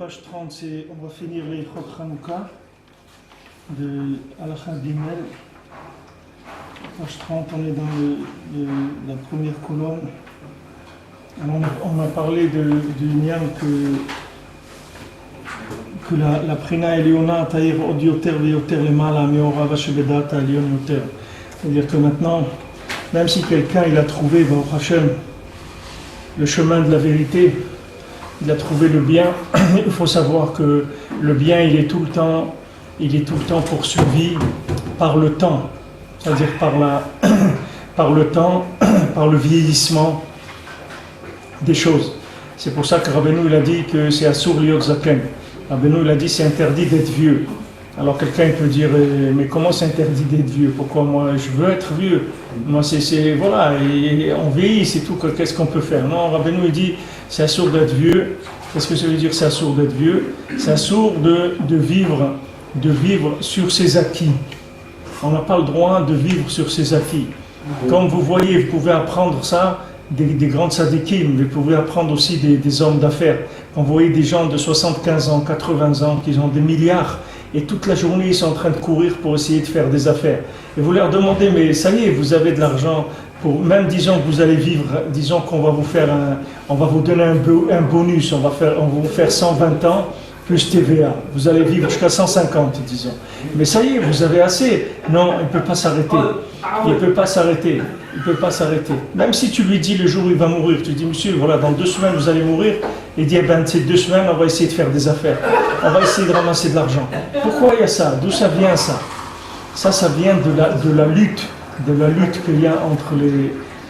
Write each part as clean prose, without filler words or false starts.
page 30, on va finir les Chok Hanouka de Halakha Gimel. Page 30, on est dans la première colonne. Alors on a parlé du Nyan que la Prina Eliona Taïr Odioter Veyoter Lemala Meora Vashebedata Elion Yoter. C'est-à-dire que maintenant, même si quelqu'un il a trouvé, Baruch Hashem, le chemin de la vérité, il a trouvé le bien, il faut savoir que le bien il est tout le temps poursuivi par le temps, c'est-à-dire par le temps, par le vieillissement des choses. C'est pour ça que Rabbeinu il a dit que c'est Asur Liot Zaken. Rabbeinu il a dit c'est interdit d'être vieux. Alors quelqu'un peut dire mais comment c'est interdit d'être vieux? Pourquoi moi je veux être vieux? Moi c'est voilà, et on vieillit, c'est tout, qu'est-ce qu'on peut faire? Non, Rabbeinu il dit c'est assourd d'être vieux. Qu'est-ce que ça veut dire c'est assourd d'être vieux? C'est assourd de vivre sur ses acquis. On n'a pas le droit de vivre sur ses acquis. Comme vous voyez, vous pouvez apprendre ça des grandes sadikim, vous pouvez apprendre aussi des hommes d'affaires. Quand vous voyez des gens de 75 ans, 80 ans, qui ont des milliards, et toute la journée ils sont en train de courir pour essayer de faire des affaires. Et vous leur demandez, mais ça y est, vous avez de l'argent, pour même disons que vous allez vivre, disons qu'on va vous faire on va vous donner un bonus, on va vous faire 120 ans, plus TVA. Vous allez vivre jusqu'à 150, disons. Mais ça y est, vous avez assez. Non, il ne peut pas s'arrêter. Il ne peut pas s'arrêter. Il ne peut pas s'arrêter. Même si tu lui dis le jour où il va mourir, tu dis, monsieur, voilà, dans 2 semaines, vous allez mourir. Il dit, ces 2 semaines, on va essayer de faire des affaires. On va essayer de ramasser de l'argent. Pourquoi il y a ça? D'où ça vient ça? Ça vient de la lutte qu'il y a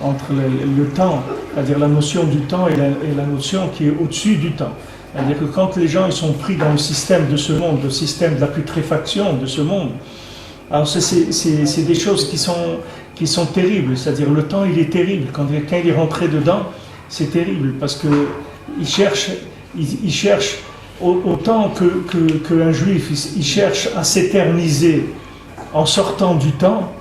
entre le temps, c'est-à-dire la notion du temps et la notion qui est au-dessus du temps. C'est-à-dire que quand les gens ils sont pris dans le système de ce monde, le système de la putréfaction de ce monde, alors c'est des choses qui sont terribles. C'est-à-dire le temps il est terrible. Quand quelqu'un est rentré dedans, c'est terrible parce que il cherche autant qu'un juif, il cherche à s'éterniser en sortant du temps.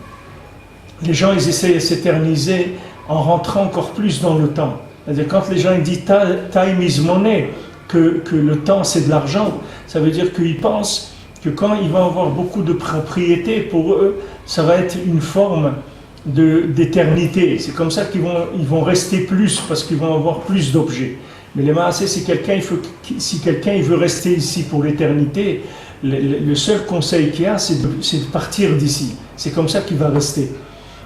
Les gens ils essayent de s'éterniser en rentrant encore plus dans le temps. C'est-à-dire quand les gens ils disent time is money, que le temps c'est de l'argent, ça veut dire qu'ils pensent que quand ils vont avoir beaucoup de propriétés, pour eux, ça va être une forme d'éternité. C'est comme ça qu'ils vont rester plus, parce qu'ils vont avoir plus d'objets. Mais les maasés, si quelqu'un il veut rester ici pour l'éternité, le seul conseil qu'il y a, c'est de partir d'ici. C'est comme ça qu'il va rester.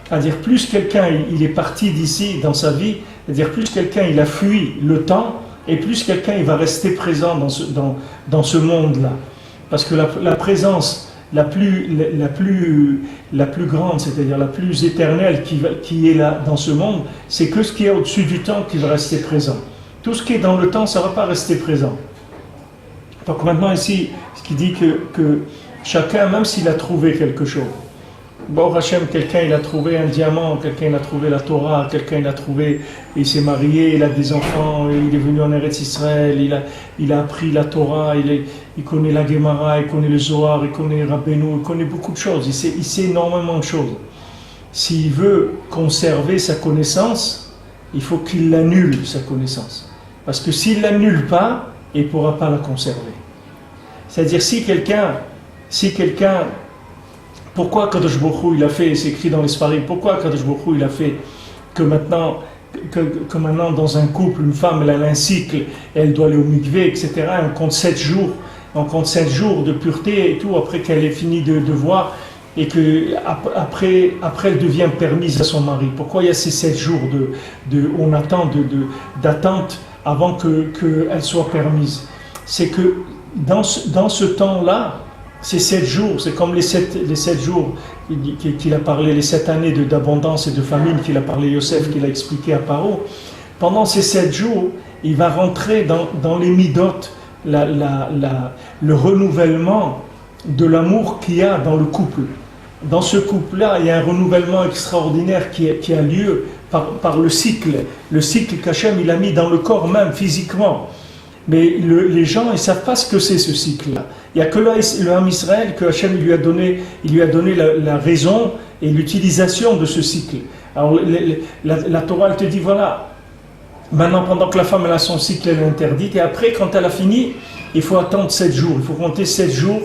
C'est-à-dire, plus quelqu'un il est parti d'ici dans sa vie, c'est-à-dire plus quelqu'un il a fui le temps, et plus quelqu'un il va rester présent dans ce monde-là. Parce que la présence la plus grande, c'est-à-dire la plus éternelle qui est là dans ce monde, c'est que ce qui est au-dessus du temps qui va rester présent. Tout ce qui est dans le temps, ça ne va pas rester présent. Donc maintenant ici, ce qui dit que chacun, même s'il a trouvé quelque chose, bon, Hachem, quelqu'un il a trouvé un diamant, quelqu'un il a trouvé la Torah, quelqu'un il a trouvé, il s'est marié, il a des enfants, il est venu en Eretz Israël, il a appris la Torah, il connaît la Gemara, il connaît le Zohar, il connaît Rabbeinu, il connaît beaucoup de choses, il sait énormément de choses. S'il veut conserver sa connaissance, il faut qu'il l'annule, sa connaissance. Parce que s'il ne l'annule pas, il ne pourra pas la conserver. C'est-à-dire si quelqu'un pourquoi Kadosh Baruch Hu il a fait, c'est écrit dans les Sfarim, pourquoi Kadosh Baruch Hu il a fait que maintenant dans un couple, une femme elle a un cycle, elle doit aller au mikvé, etc. On compte 7 jours de pureté et tout, après qu'elle ait fini de voir, et que après elle devient permise à son mari. Pourquoi il y a ces 7 jours on attend d'attente avant qu'elle soit permise? C'est que dans ce temps-là, ces 7 jours, c'est comme les 7 jours qu'il a parlé, les 7 années d'abondance et de famine qu'il a parlé Yosef, qu'il a expliqué à Paro. Pendant ces 7 jours, il va rentrer dans les midotes, le renouvellement de l'amour qu'il y a dans le couple. Dans ce couple-là, il y a un renouvellement extraordinaire qui a lieu par le cycle qu'Hachem il a mis dans le corps même, physiquement. Mais les gens, ils ne savent pas ce que c'est ce cycle-là. Il n'y a que le Ham Israël que Hachem lui a donné la raison et l'utilisation de ce cycle. Alors la Torah, elle te dit, voilà, maintenant pendant que la femme elle a son cycle, elle est interdite, et après, quand elle a fini, Il faut attendre 7 jours. Il faut compter 7 jours,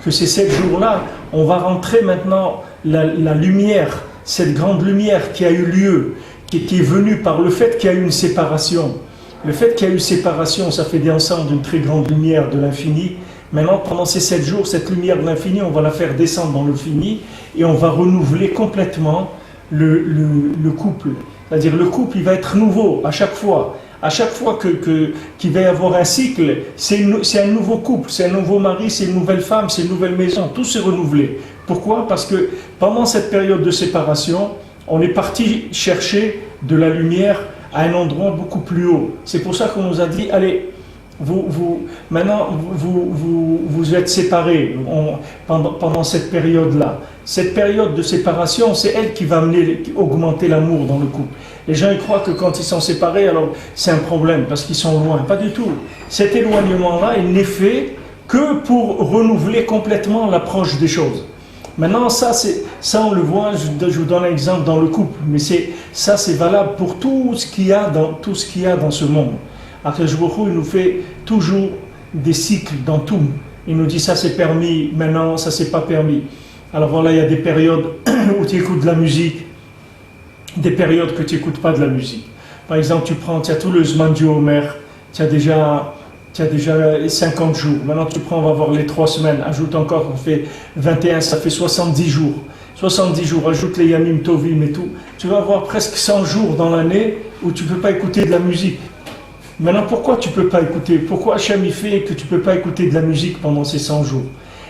que ces 7 jours-là, on va rentrer maintenant la lumière, cette grande lumière qui a eu lieu, qui est venue par le fait qu'il y a eu une séparation. Le fait qu'il y a eu séparation, ça fait descendre une très grande lumière de l'infini. Maintenant, pendant ces 7 jours, cette lumière de l'infini, on va la faire descendre dans le fini et on va renouveler complètement le couple. C'est-à-dire le couple, il va être nouveau à chaque fois. À chaque fois qu'il va y avoir un cycle, c'est un nouveau couple, c'est un nouveau mari, c'est une nouvelle femme, c'est une nouvelle maison. Tout s'est renouvelé. Pourquoi? Parce que pendant cette période de séparation, on est parti chercher de la lumière à un endroit beaucoup plus haut. C'est pour ça qu'on nous a dit, allez, maintenant, vous êtes séparés pendant cette période-là. Cette période de séparation, c'est elle qui va augmenter l'amour dans le couple. Les gens ils croient que quand ils sont séparés, alors c'est un problème parce qu'ils sont loin. Pas du tout. Cet éloignement-là, il n'est fait que pour renouveler complètement l'approche des choses. Maintenant, ça on le voit, je vous donne un exemple dans le couple, mais ça c'est valable pour tout ce qu'il y a dans ce monde. Akadosh Baruch Hu, il nous fait toujours des cycles dans tout. Il nous dit ça c'est permis, maintenant ça c'est pas permis. Alors voilà, il y a des périodes où tu écoutes de la musique, des périodes que tu n'écoutes pas de la musique. Par exemple, tu as tout le Zman du Homer, tu as déjà 50 jours. Maintenant on va voir les 3 semaines, ajoute encore, on fait 21, ça fait 70 jours. 70 jours, ajoute les Yamim Tovim et tout. Tu vas avoir presque 100 jours dans l'année où tu ne peux pas écouter de la musique. Maintenant, pourquoi tu ne peux pas écouter? Pourquoi Hachem il fait que tu ne peux pas écouter de la musique pendant ces 100 jours?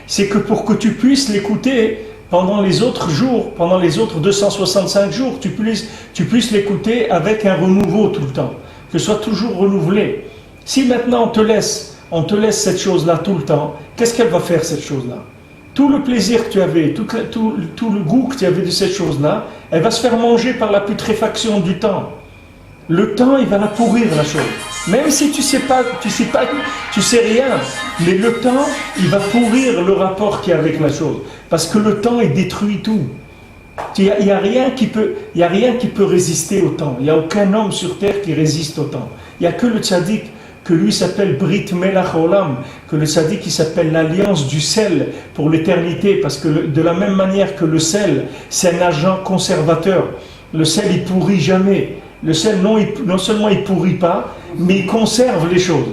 C'est que pour que tu puisses l'écouter pendant les autres jours, pendant les autres 265 jours, tu puisses l'écouter avec un renouveau tout le temps, que ce soit toujours renouvelé. Si maintenant on te laisse cette chose-là tout le temps, qu'est-ce qu'elle va faire cette chose-là? Tout le plaisir que tu avais, tout le goût que tu avais de cette chose-là, elle va se faire manger par la putréfaction du temps. Le temps, il va la pourrir la chose. Même si tu sais rien, mais le temps, il va pourrir le rapport qu'il y a avec la chose. Parce que le temps, il détruit tout. Il n'y a rien qui peut résister au temps. Il n'y a aucun homme sur terre qui résiste au temps. Il n'y a que le tzaddik, que lui s'appelle Brit Melach Olam, que le tzaddik qui s'appelle l'alliance du sel pour l'éternité, parce que de la même manière que le sel, c'est un agent conservateur. Le sel, il pourrit jamais. Le sel, non seulement il pourrit pas, mais il conserve les choses.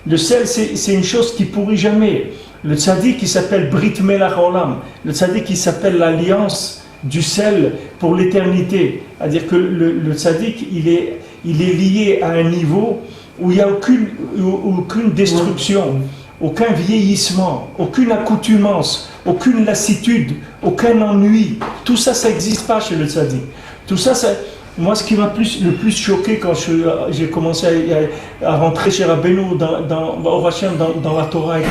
Le sel, c'est une chose qui pourrit jamais. Le tzaddik qui s'appelle Brit Melach Olam, le tzaddik qui s'appelle l'alliance du sel pour l'éternité. C'est-à-dire que le tzaddik, il est lié à un niveau où il n'y a aucune destruction, aucun vieillissement, aucune accoutumance, aucune lassitude, aucun ennui. Tout ça, ça n'existe pas chez le tzaddik. Tout ça, moi, ce qui m'a le plus choqué quand j'ai commencé à rentrer chez Rabbeinu dans la Torah et tout,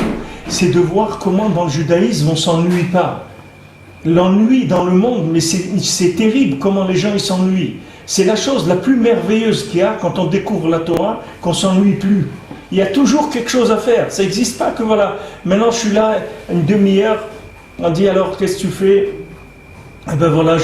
c'est de voir comment dans le judaïsme on ne s'ennuie pas. L'ennui dans le monde, mais c'est terrible comment les gens ils s'ennuient. C'est la chose la plus merveilleuse qu'il y a quand on découvre la Torah, qu'on ne s'ennuie plus. Il y a toujours quelque chose à faire. Ça n'existe pas que voilà, maintenant je suis là une demi-heure, on dit alors qu'est-ce que tu fais? Eh ben voilà,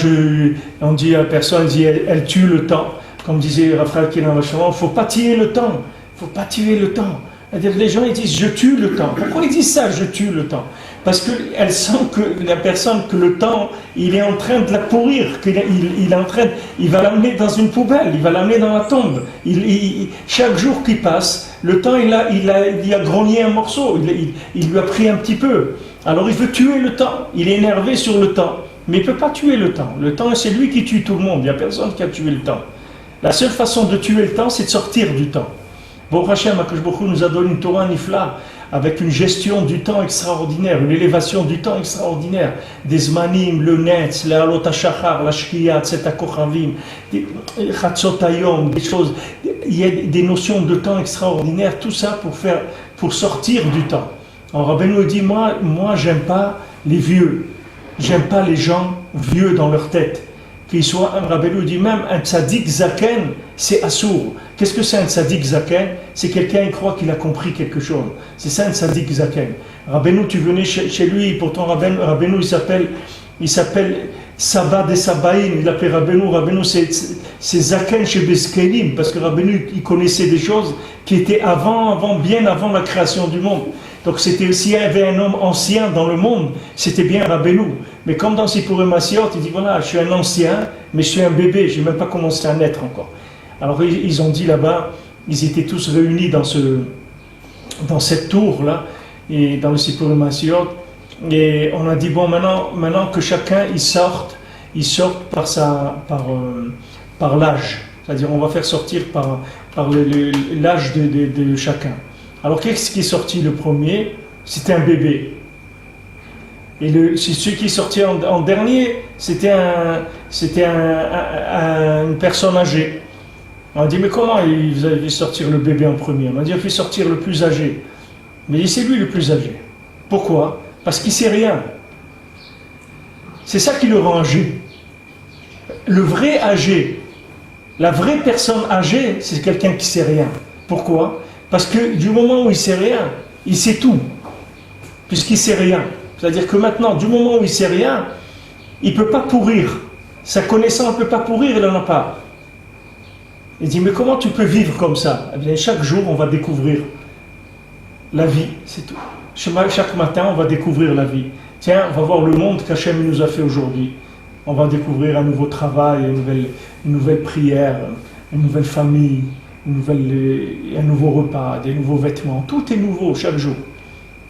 on dit à la personne, elle tue le temps. Comme disait Raphaël Kélan Vachon, il ne faut pas tuer le temps. Il ne faut pas tuer le temps. C'est-à-dire les gens ils disent je tue le temps. Pourquoi ils disent ça, je tue le temps? Parce qu'elle sent que la personne, que le temps, il est en train de la pourrir, il va l'amener dans une poubelle, il va l'amener dans la tombe. Chaque jour qui passe, le temps il a grogné un morceau, il lui a pris un petit peu. Alors il veut tuer le temps, il est énervé sur le temps. Mais il ne peut pas tuer le temps. Le temps, c'est lui qui tue tout le monde. Il n'y a personne qui a tué le temps. La seule façon de tuer le temps, c'est de sortir du temps. Baruch Hashem, Akadosh Baruch Hu nous a donné une Torah nifla avec une gestion du temps extraordinaire, une élévation du temps extraordinaire. Des zmanim, le netz, le halot hashachar, la shkiya, tzet hakochavim, chatzot hayom, des choses. Il y a des notions de temps extraordinaires, tout ça pour sortir du temps. Alors Rabbeinu dit, moi j'aime pas les vieux. J'aime pas les gens vieux dans leur tête. Qu'ils soient, Rabbeinu dit même, un tzaddik zaken, c'est assourd. Qu'est-ce que c'est un tzaddik zaken? C'est quelqu'un qui croit qu'il a compris quelque chose. C'est ça un tzaddik zaken. Rabbeinu, tu venais chez lui, pourtant Rabbeinu il s'appelle Saba des Sabaïm, il appelait Rabbeinu c'est zaken chez Beskelim, parce que Rabbeinu il connaissait des choses qui étaient bien avant la création du monde. Donc s'il y avait un homme ancien dans le monde, c'était bien Rabbeinu. Mais comme dans Sipurei Maasiot, il dit voilà, je suis un ancien, mais je suis un bébé, je n'ai même pas commencé à naître encore. Alors ils ont dit là-bas, ils étaient tous réunis dans cette tour-là, et dans le Sipurei Maasiot, et on a dit bon, maintenant que chacun il sorte par l'âge. C'est-à-dire on va faire sortir par l'âge de chacun. Alors qu'est-ce qui est sorti le premier? C'était un bébé. Et celui qui est sorti en dernier, c'était une personne âgée. On a dit mais comment vous avez sortir le bébé en premier? On a dit on fait sortir le plus âgé. Mais c'est lui le plus âgé. Pourquoi? Parce qu'il ne sait rien. C'est ça qui le rend âgé. Le vrai âgé, la vraie personne âgée, c'est quelqu'un qui ne sait rien. Pourquoi? Parce que du moment où il ne sait rien, il sait tout. Puisqu'il ne sait rien. C'est-à-dire que maintenant, du moment où il ne sait rien, il ne peut pas pourrir. Sa connaissance ne peut pas pourrir, il n'en a pas. Il dit, mais comment tu peux vivre comme ça? Eh bien, chaque jour, on va découvrir la vie, c'est tout. Chaque matin, on va découvrir la vie. Tiens, on va voir le monde qu'Hachem nous a fait aujourd'hui. On va découvrir un nouveau travail, une nouvelle prière, une nouvelle famille, un nouveau repas, des nouveaux vêtements. Tout est nouveau chaque jour.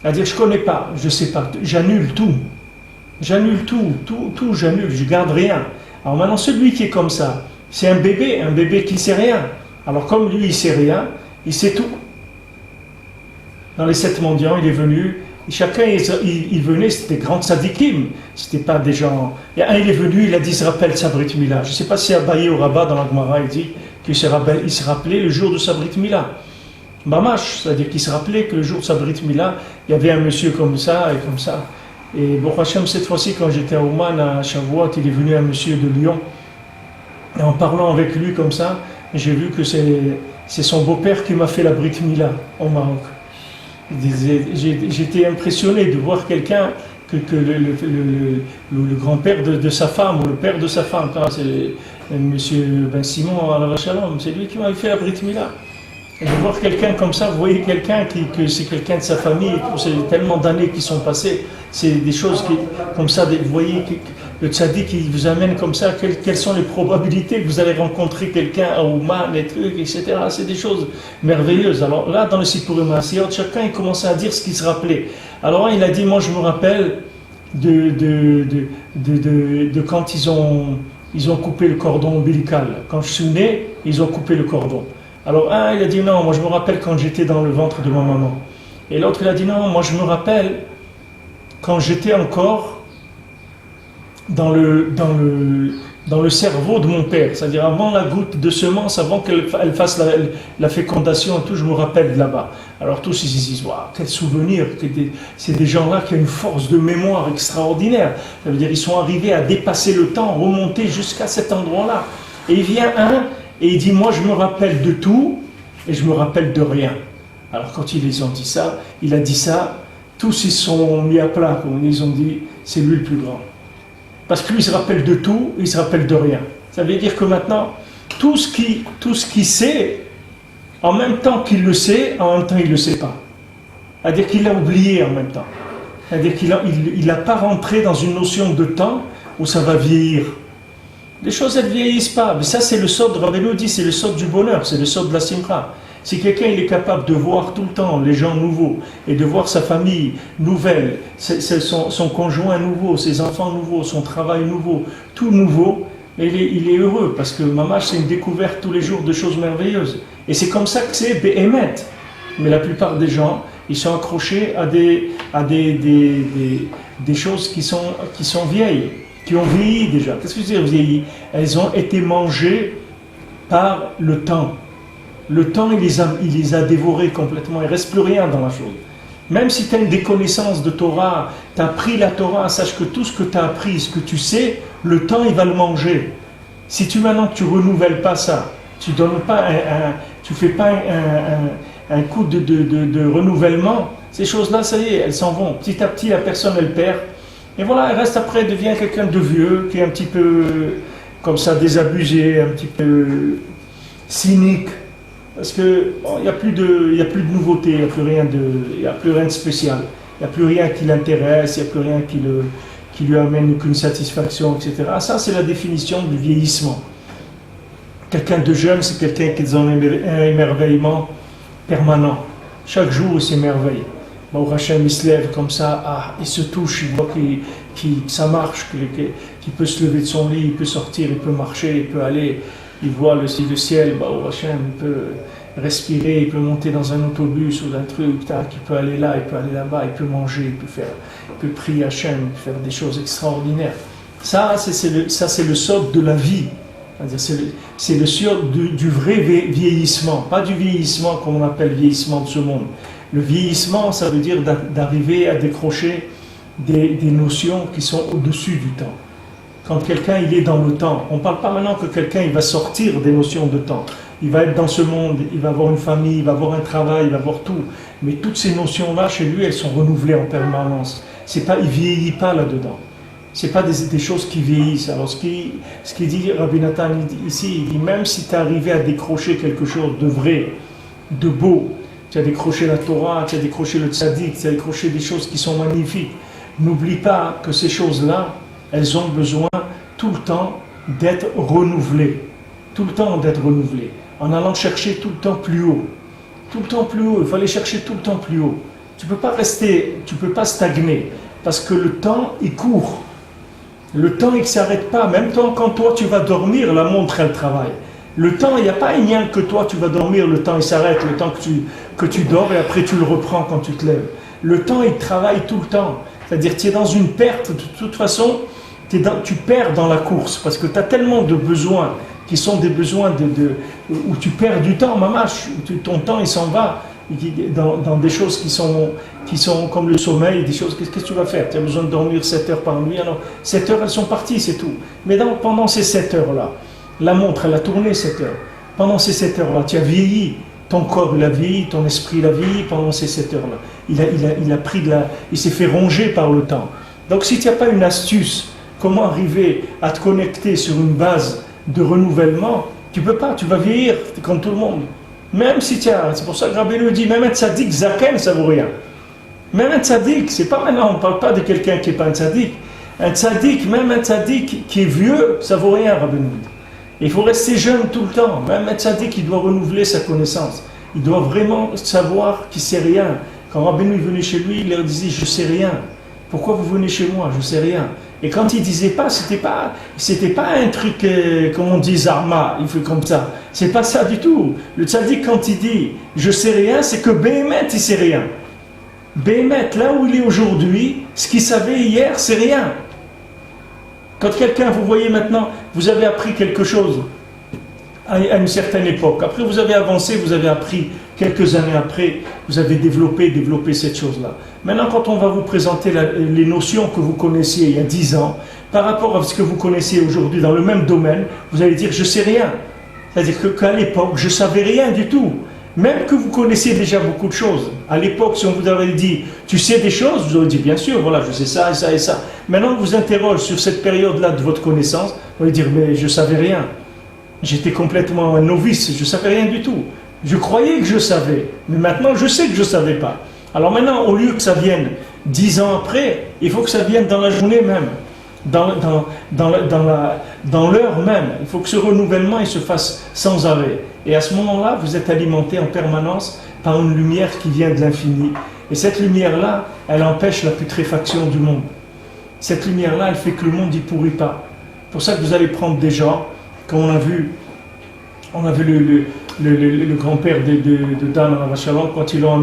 C'est-à-dire, je ne connais pas, je ne sais pas, j'annule tout. J'annule tout, j'annule, je ne garde rien. Alors maintenant, celui qui est comme ça, c'est un bébé qui ne sait rien. Alors comme lui, il ne sait rien, il sait tout. Dans les 7 mendiants, il est venu, et chacun, il venait, c'était des grands tzadikim, c'était pas des gens... Et un, il est venu, il a dit, il se rappelle sa Brit Mila. Je ne sais pas si Abaye ou Rabat, dans la Gemara, il dit qu'il se rappelait le jour de sa Brit Mila. Mamash, c'est-à-dire qu'il se rappelait que le jour de sa Brit Mila, il y avait un monsieur comme ça et comme ça. Et Baruch Hashem, cette fois-ci, quand j'étais à Ouman, à Shavuot, il est venu un monsieur de Lyon. Et en parlant avec lui comme ça, j'ai vu que c'est son beau-père qui m'a fait la Brit Mila au Maroc. J'étais impressionné de voir quelqu'un que le grand-père de sa femme, ou le père de sa femme, c'est monsieur Ben Simon à la Shalom, c'est lui qui m'a fait la Brit Mila. Et de voir quelqu'un comme ça, vous voyez quelqu'un que c'est quelqu'un de sa famille, c'est tellement d'années qui sont passées, c'est des choses comme ça, vous voyez le tzaddik qui vous amène comme ça, quelles sont les probabilités que vous allez rencontrer quelqu'un à Ouman, les trucs, etc. C'est des choses merveilleuses. Alors là, dans le Sipurei Maasiot, chacun il commençait à dire ce qu'il se rappelait. Alors il a dit, moi je me rappelle de quand ils ont coupé le cordon ombilical. Quand je suis né, ils ont coupé le cordon. Alors un, il a dit non, moi je me rappelle quand j'étais dans le ventre de ma maman. Et l'autre, il a dit non, moi je me rappelle quand j'étais encore dans le cerveau de mon père, c'est-à-dire avant la goutte de semence, avant qu'elle fasse la fécondation et tout, je me rappelle de là-bas. Alors tous ils disent, waouh, quel souvenir, c'est des gens-là qui ont une force de mémoire extraordinaire. Ça veut dire ils sont arrivés à dépasser le temps, remonter jusqu'à cet endroit-là. Et il vient un, et il dit, moi je me rappelle de tout, et je me rappelle de rien. Alors quand ils ont dit ça, il a dit ça, tous ils sont mis à plat, ils ont dit, c'est lui le plus grand. Parce que lui, il se rappelle de tout, il se rappelle de rien. Ça veut dire que maintenant, tout ce qu'il sait, en même temps qu'il le sait, en même temps il ne le sait pas. C'est-à-dire qu'il l'a oublié en même temps. C'est-à-dire qu'il n'a pas rentré dans une notion de temps où ça va vieillir. Les choses, elles ne vieillissent pas. Mais ça, c'est le sod, Rabbeinu dit, c'est le sod du bonheur, c'est le sod de la simcha. Si quelqu'un il est capable de voir tout le temps les gens nouveaux et de voir sa famille nouvelle, son conjoint nouveau, ses enfants nouveaux, son travail nouveau, tout nouveau, il est heureux parce que Mamash c'est une découverte tous les jours de choses merveilleuses. Et c'est comme ça que c'est Behemet. Mais la plupart des gens, ils sont accrochés à des choses qui sont vieilles, qui ont vieilli déjà. Qu'est-ce que je veux dire vieilli? Elles ont été mangées par le temps. Le temps, il les a dévorés complètement. Il ne reste plus rien dans la chose. Même si tu as des connaissances de Torah, tu as appris la Torah, sache que tout ce que tu as appris, ce que tu sais, le temps, il va le manger. Si maintenant tu ne renouvelles pas ça, tu ne fais pas un coup de renouvellement, ces choses-là, ça y est, elles s'en vont. Petit à petit, la personne, elle perd. Et voilà, elle reste après, elle devient quelqu'un de vieux, qui est un petit peu, comme ça, désabusé, un petit peu cynique. Parce que il n'y a plus de nouveauté, il n'y a plus rien de spécial. Il n'y a plus rien qui l'intéresse, il n'y a plus rien qui lui amène aucune satisfaction, etc. Ça, c'est la définition du vieillissement. Quelqu'un de jeune, c'est quelqu'un qui est dans un émerveillement permanent. Chaque jour, il s'émerveille. Baruch Hashem, il se lève comme ça, il se touche, il voit que ça marche, qu'il peut se lever de son lit, il peut sortir, il peut marcher, il peut aller, il voit le ciel, Baruch Hashem, il peut respirer, il peut monter dans un autobus ou d'un truc, il peut aller là, il peut aller là-bas, il peut manger, il peut prier Hashem, faire des choses extraordinaires. Ça, c'est le socle de la vie. C'est le socle du vrai vieillissement, pas du vieillissement comme on appelle vieillissement de ce monde. Le vieillissement, ça veut dire d'arriver à décrocher des notions qui sont au-dessus du temps. Quand quelqu'un il est dans le temps, on ne parle pas maintenant que quelqu'un il va sortir des notions de temps. Il va être dans ce monde, il va avoir une famille, il va avoir un travail, il va avoir tout. Mais toutes ces notions-là, chez lui, elles sont renouvelées en permanence. Il ne vieillit pas là-dedans. Ce n'est pas des choses qui vieillissent. Alors ce qu'il dit Rabbi Nathan ici, il dit même si tu es arrivé à décrocher quelque chose de vrai, de beau, tu as décroché la Torah, tu as décroché le tzaddik, tu as décroché des choses qui sont magnifiques, n'oublie pas que ces choses-là, elles ont besoin tout le temps d'être renouvelées. Tout le temps d'être renouvelées. En allant chercher tout le temps plus haut. Tout le temps plus haut, il faut aller chercher tout le temps plus haut. Tu ne peux pas rester, tu ne peux pas stagner, parce que le temps, il court. Le temps, il ne s'arrête pas. Même temps, quand toi, tu vas dormir, la montre, elle travaille. Le temps, il n'y a pas un lien que toi, tu vas dormir, le temps, il s'arrête, le temps que tu dors, et après, tu le reprends quand tu te lèves. Le temps, il travaille tout le temps. C'est-à-dire, tu es dans une perte, de toute façon, tu perds dans la course, parce que tu as tellement de besoins, qui sont des besoins où tu perds du temps, mamache, ton temps, il s'en va dans des choses qui sont comme le sommeil, des choses, qu'est-ce que tu vas faire? Tu as besoin de dormir 7 heures par nuit, alors 7 heures, elles sont parties, c'est tout. Mais pendant ces 7 heures-là, la montre, elle a tourné 7 heures. Pendant ces 7 heures-là, tu as vieilli. Ton corps, il a vieilli, ton esprit, il a vieilli pendant ces 7 heures-là. Il s'est fait ronger par le temps. Donc, si tu n'as pas une astuce, comment arriver à te connecter sur une base de renouvellement, tu ne peux pas, tu vas vieillir comme tout le monde. Même si c'est pour ça que Rabbi nous dit, même un tzaddik, zaken, ça ne vaut rien. Même un tzaddik, c'est pas maintenant, on ne parle pas de quelqu'un qui n'est pas un tzaddik. Un tzaddik, même un tzaddik qui est vieux, ça ne vaut rien, Rabbi nous dit. Il faut rester jeune tout le temps. Même un tzaddik, il doit renouveler sa connaissance. Il doit vraiment savoir qu'il ne sait rien. Quand Rabbeinu est venu chez lui, il leur disait « Je ne sais rien. Pourquoi vous venez chez moi? Je ne sais rien. » Et quand il ne disait pas, c'était pas un truc, comme on dit, zarma, il fait comme ça. C'est pas ça du tout. Le tzaddik, quand il dit « Je ne sais rien », c'est que Béhémet, il ne sait rien. Béhémet, là où il est aujourd'hui, ce qu'il savait hier, c'est rien. Quand quelqu'un, vous voyez maintenant, vous avez appris quelque chose à une certaine époque. Après, vous avez avancé, vous avez appris quelques années après, vous avez développé cette chose-là. Maintenant, quand on va vous présenter les notions que vous connaissiez il y a 10 ans, par rapport à ce que vous connaissez aujourd'hui dans le même domaine, vous allez dire « je sais rien ». C'est-à-dire qu'à l'époque, je ne savais rien du tout. Même que vous connaissiez déjà beaucoup de choses. À l'époque, si on vous avait dit « tu sais des choses », vous auriez dit « bien sûr, voilà, je sais ça et ça et ça ». Maintenant, on vous interroge sur cette période-là de votre connaissance, vous allez dire « mais je ne savais rien ». J'étais complètement un novice, je ne savais rien du tout. Je croyais que je savais, mais maintenant je sais que je ne savais pas. Alors maintenant, au lieu que ça vienne 10 ans après, il faut que ça vienne dans la journée même, dans l'heure même. Il faut que ce renouvellement il se fasse sans arrêt. Et à ce moment-là, vous êtes alimenté en permanence par une lumière qui vient de l'infini. Et cette lumière-là, elle empêche la putréfaction du monde. Cette lumière-là, elle fait que le monde n'y pourrit pas. C'est pour ça que vous allez prendre des gens, comme on a vu le grand-père de Dan Ravachalon, quand ils l'ont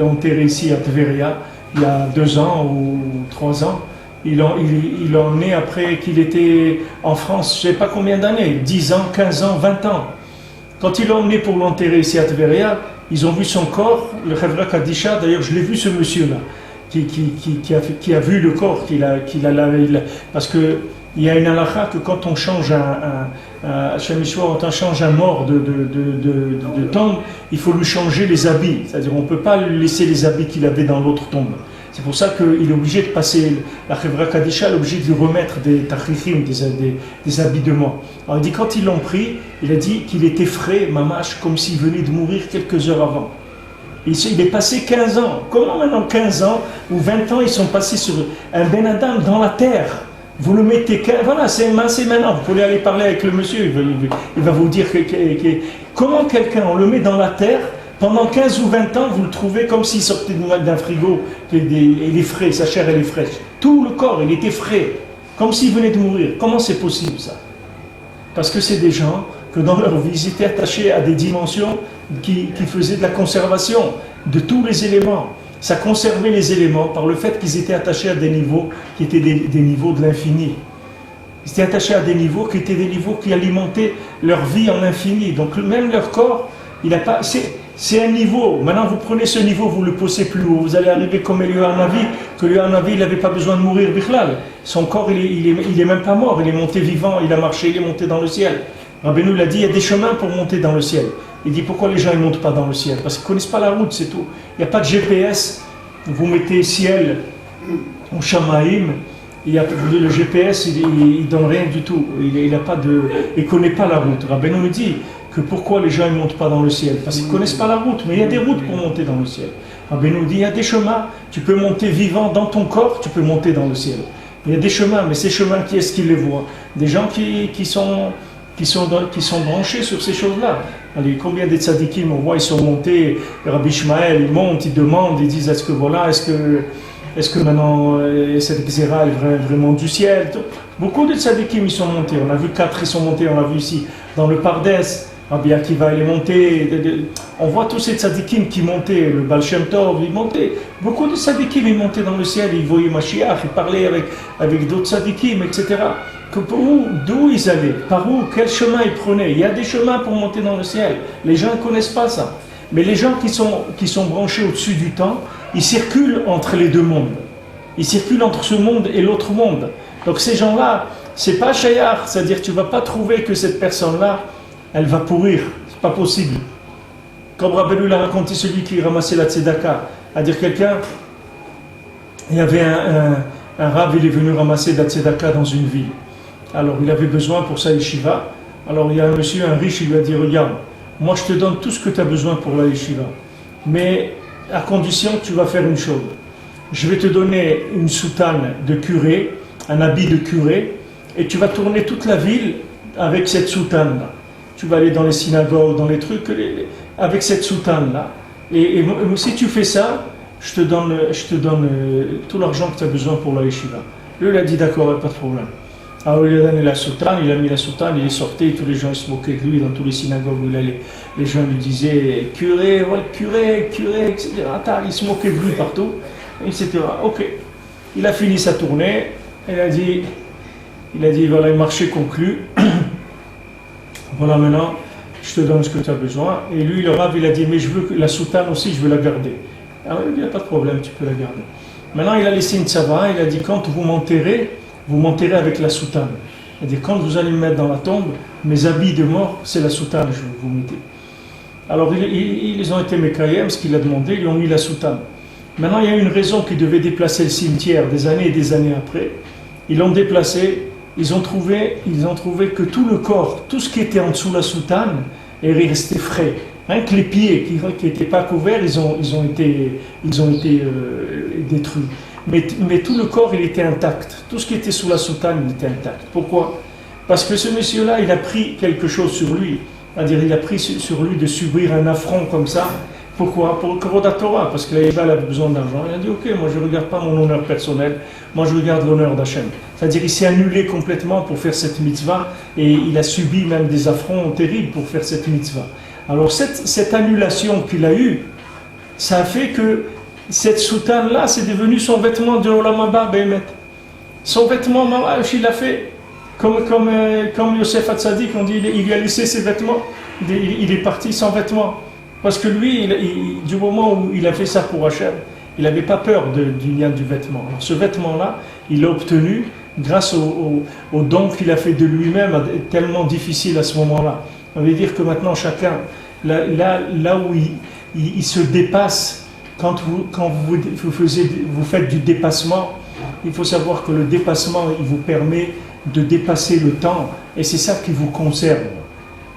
enterré ici à Tveria, il y a 2 ans ou 3 ans. Ils l'ont emmené après qu'il était en France, je ne sais pas combien d'années, 10 ans, 15 ans, 20 ans. Quand ils l'ont emmené pour l'enterrer ici à Tveria, ils ont vu son corps, le Chevra Kadisha, d'ailleurs je l'ai vu ce monsieur-là, qui a vu le corps, parce que il y a une halakha que quand on change quand on change un mort de tombe, il faut lui changer les habits. C'est-à-dire on ne peut pas lui laisser les habits qu'il avait dans l'autre tombe. C'est pour ça qu'il est obligé de passer, la Chevra Kadisha est obligé de lui remettre des tachichim, des habillements. Alors il dit quand ils l'ont pris, il a dit qu'il était frais, mamash, comme s'il venait de mourir quelques heures avant. Il est passé 15 ans. Comment maintenant 15 ans ou 20 ans ils sont passés sur un Ben Adam dans la terre? Vous le mettez, voilà, c'est maintenant. Vous pouvez aller parler avec le monsieur, il va vous dire comment quelqu'un, on le met dans la terre, pendant 15 ou 20 ans, vous le trouvez comme s'il sortait d'un frigo, il est frais, sa chair elle est fraîche. Tout le corps, il était frais, comme s'il venait de mourir. Comment c'est possible ça? Parce que c'est des gens que dans leur vie, ils étaient attachés à des dimensions qui faisaient de la conservation de tous les éléments. Ça conservait les éléments par le fait qu'ils étaient attachés à des niveaux qui étaient des niveaux de l'infini. Ils étaient attachés à des niveaux qui étaient des niveaux qui alimentaient leur vie en infini. Donc même leur corps, il a pas. C'est un niveau. Maintenant, vous prenez ce niveau, vous le poussez plus haut. Vous allez arriver comme Eliyahu Hanavi, que Eliyahu Hanavi, il n'avait pas besoin de mourir bichlal. Son corps, il est même pas mort. Il est monté vivant. Il a marché. Il est monté dans le ciel. Rabbeinu l'a dit, il y a des chemins pour monter dans le ciel. Il dit pourquoi les gens ne montent pas dans le ciel? Parce qu'ils ne connaissent pas la route, c'est tout. Il n'y a pas de GPS. Vous mettez ciel ou Shamaïm. Le GPS, il ne donne rien du tout. Il ne connaît pas la route. Rabbeinu me dit que pourquoi les gens ne montent pas dans le ciel? Parce qu'ils ne connaissent pas la route. Mais il y a des routes pour monter dans le ciel. Rabbeinu dit il y a des chemins. Tu peux monter vivant dans ton corps, tu peux monter dans le ciel. Il y a des chemins, mais ces chemins, qui est-ce qui les voit? Des gens qui sont branchés sur ces choses-là. Allez, combien de tzadikim, on voit, ils sont montés, Rabbi Ishmael, ils montent, ils demandent, ils disent, est-ce que maintenant, cette xéra est vraiment du ciel? Beaucoup de tzadikim, ils sont montés, on a vu 4, ils sont montés, on a vu ici, dans le Pardes, Rabbi Akiva, il est monté, on voit tous ces tzadikim qui montaient, le Baal Shem Tov, ils montaient, beaucoup de tzadikim, ils montaient dans le ciel, ils voyaient Mashiach, ils parlaient avec d'autres tzadikim, etc. D'où ils allaient? Par où? Quel chemin ils prenaient? Il y a des chemins pour monter dans le ciel. Les gens ne connaissent pas ça. Mais les gens qui sont branchés au-dessus du temps, ils circulent entre les deux mondes. Ils circulent entre ce monde et l'autre monde. Donc ces gens-là, c'est pas shayar, c'est-à-dire que tu ne vas pas trouver que cette personne-là, elle va pourrir. C'est pas possible. Comme Rabbeinu l'a raconté, celui qui ramassait la tzedaka, à dire quelqu'un, il y avait un rab, il est venu ramasser de la tzedaka dans une ville. Alors il avait besoin pour sa yeshiva. Alors il y a un monsieur, un riche, il lui a dit regarde, moi je te donne tout ce que tu as besoin pour la yeshiva, mais à condition que tu vas faire une chose. Je vais te donner une soutane de curé, un habit de curé, et tu vas tourner toute la ville avec cette soutane-là. Tu vas aller dans les synagogues, dans les trucs, avec cette soutane-là. Et si tu fais ça, je te donne tout l'argent que tu as besoin pour la yeshiva. Lui, il a dit d'accord, pas de problème. Alors il a donné la soutane, il a mis la soutane, il est sorti, tous les gens se moquaient de lui dans tous les synagogues où il allait. Les gens lui disaient curé, ouais, curé, etc. Il se moquait de lui partout, etc. Ok. Il a fini sa tournée, il a dit voilà, le marché conclu. Voilà, maintenant, je te donne ce que tu as besoin. Et lui, le rave, il a dit mais je veux la soutane aussi, je veux la garder. Alors il n'y a pas de problème, tu peux la garder. Maintenant, il a laissé une tzava, il a dit quand vous m'enterrez avec la soutane. C'est-à-dire, quand vous allez me mettre dans la tombe, mes habits de mort, c'est la soutane que je vais vous mettez. Alors, ils ont été mékayem, ce qu'il a demandé, ils lui ont mis la soutane. Maintenant, il y a une raison qui devait déplacer le cimetière des années et des années après. Ils l'ont déplacé, ils ont trouvé que tout le corps, tout ce qui était en dessous de la soutane, est resté frais. Rien que les pieds qui n'étaient pas couverts, ils ont été détruits. Mais tout le corps, il était intact. Tout ce qui était sous la soutane, il était intact. Pourquoi? Parce que ce monsieur-là, il a pris quelque chose sur lui. C'est-à-dire, il a pris sur lui de subir un affront comme ça. Pourquoi? Pour le Kavod Torah. Parce que là, il avait besoin d'argent. Il a dit, ok, moi je ne regarde pas mon honneur personnel. Moi, je regarde l'honneur d'Hachem. C'est-à-dire, il s'est annulé complètement pour faire cette mitzvah. Et il a subi même des affronts terribles pour faire cette mitzvah. Alors, cette annulation qu'il a eue, ça a fait que cette soutane-là, c'est devenu son vêtement de Olam Haba, Bémet. Son vêtement, il l'a fait. Comme Yosef Hatzadik, on dit, il lui a laissé ses vêtements. Il est parti sans vêtements. Parce que lui, du moment où il a fait ça pour Hachem, il n'avait pas peur du lien du vêtement. Alors, ce vêtement-là, il l'a obtenu grâce au don qu'il a fait de lui-même, tellement difficile à ce moment-là. Ça veut dire que maintenant, chacun, là où il se dépasse, vous faites du dépassement, il faut savoir que le dépassement, il vous permet de dépasser le temps, et c'est ça qui vous conserve.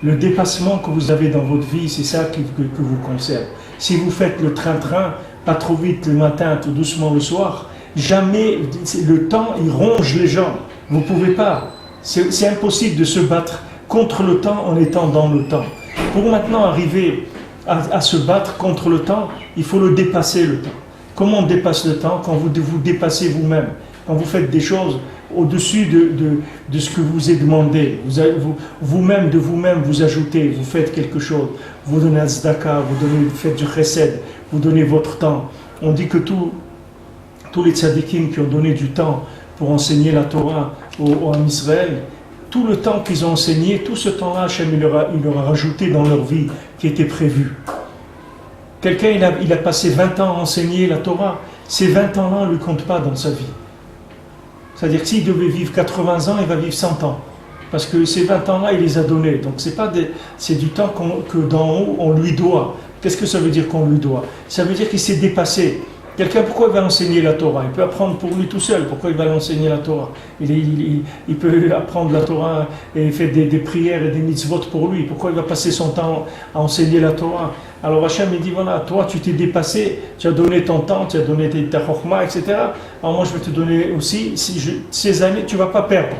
Le dépassement que vous avez dans votre vie, c'est ça que vous conserve. Si vous faites le train-train, pas trop vite le matin, tout doucement le soir, jamais le temps, il ronge les gens. Vous ne pouvez pas. C'est impossible de se battre contre le temps en étant dans le temps. Pour maintenant arriver à se battre contre le temps, il faut le dépasser le temps. Comment on dépasse le temps? Quand vous dépassez vous-même, quand vous faites des choses au-dessus de ce que vous est demandé, vous-même de vous-même vous ajoutez, vous faites quelque chose, vous donnez un tzedaka, vous faites du chesed, vous donnez votre temps. On dit que tous les tzadikim qui ont donné du temps pour enseigner la Torah en Israël, tout le temps qu'ils ont enseigné, tout ce temps-là, Hachem il leur a rajouté dans leur vie qui était prévu. Quelqu'un il a passé 20 ans à enseigner la Torah, ces 20 ans-là ne lui comptent pas dans sa vie. C'est-à-dire que s'il devait vivre 80 ans, il va vivre 100 ans. Parce que ces 20 ans-là, il les a donnés. Donc c'est du temps que d'en haut, on lui doit. Qu'est-ce que ça veut dire qu'on lui doit? Ça veut dire qu'il s'est dépassé. Quelqu'un, pourquoi il va enseigner la Torah? Il peut apprendre pour lui tout seul. Pourquoi il va l'enseigner la Torah? Il peut apprendre la Torah et faire des prières et des mitzvot pour lui. Pourquoi il va passer son temps à enseigner la Torah? Alors Hachem il dit, voilà, toi tu t'es dépassé, tu as donné ton temps, tu as donné ta chokhma, etc. Alors moi je vais te donner aussi, ces années tu ne vas pas perdre.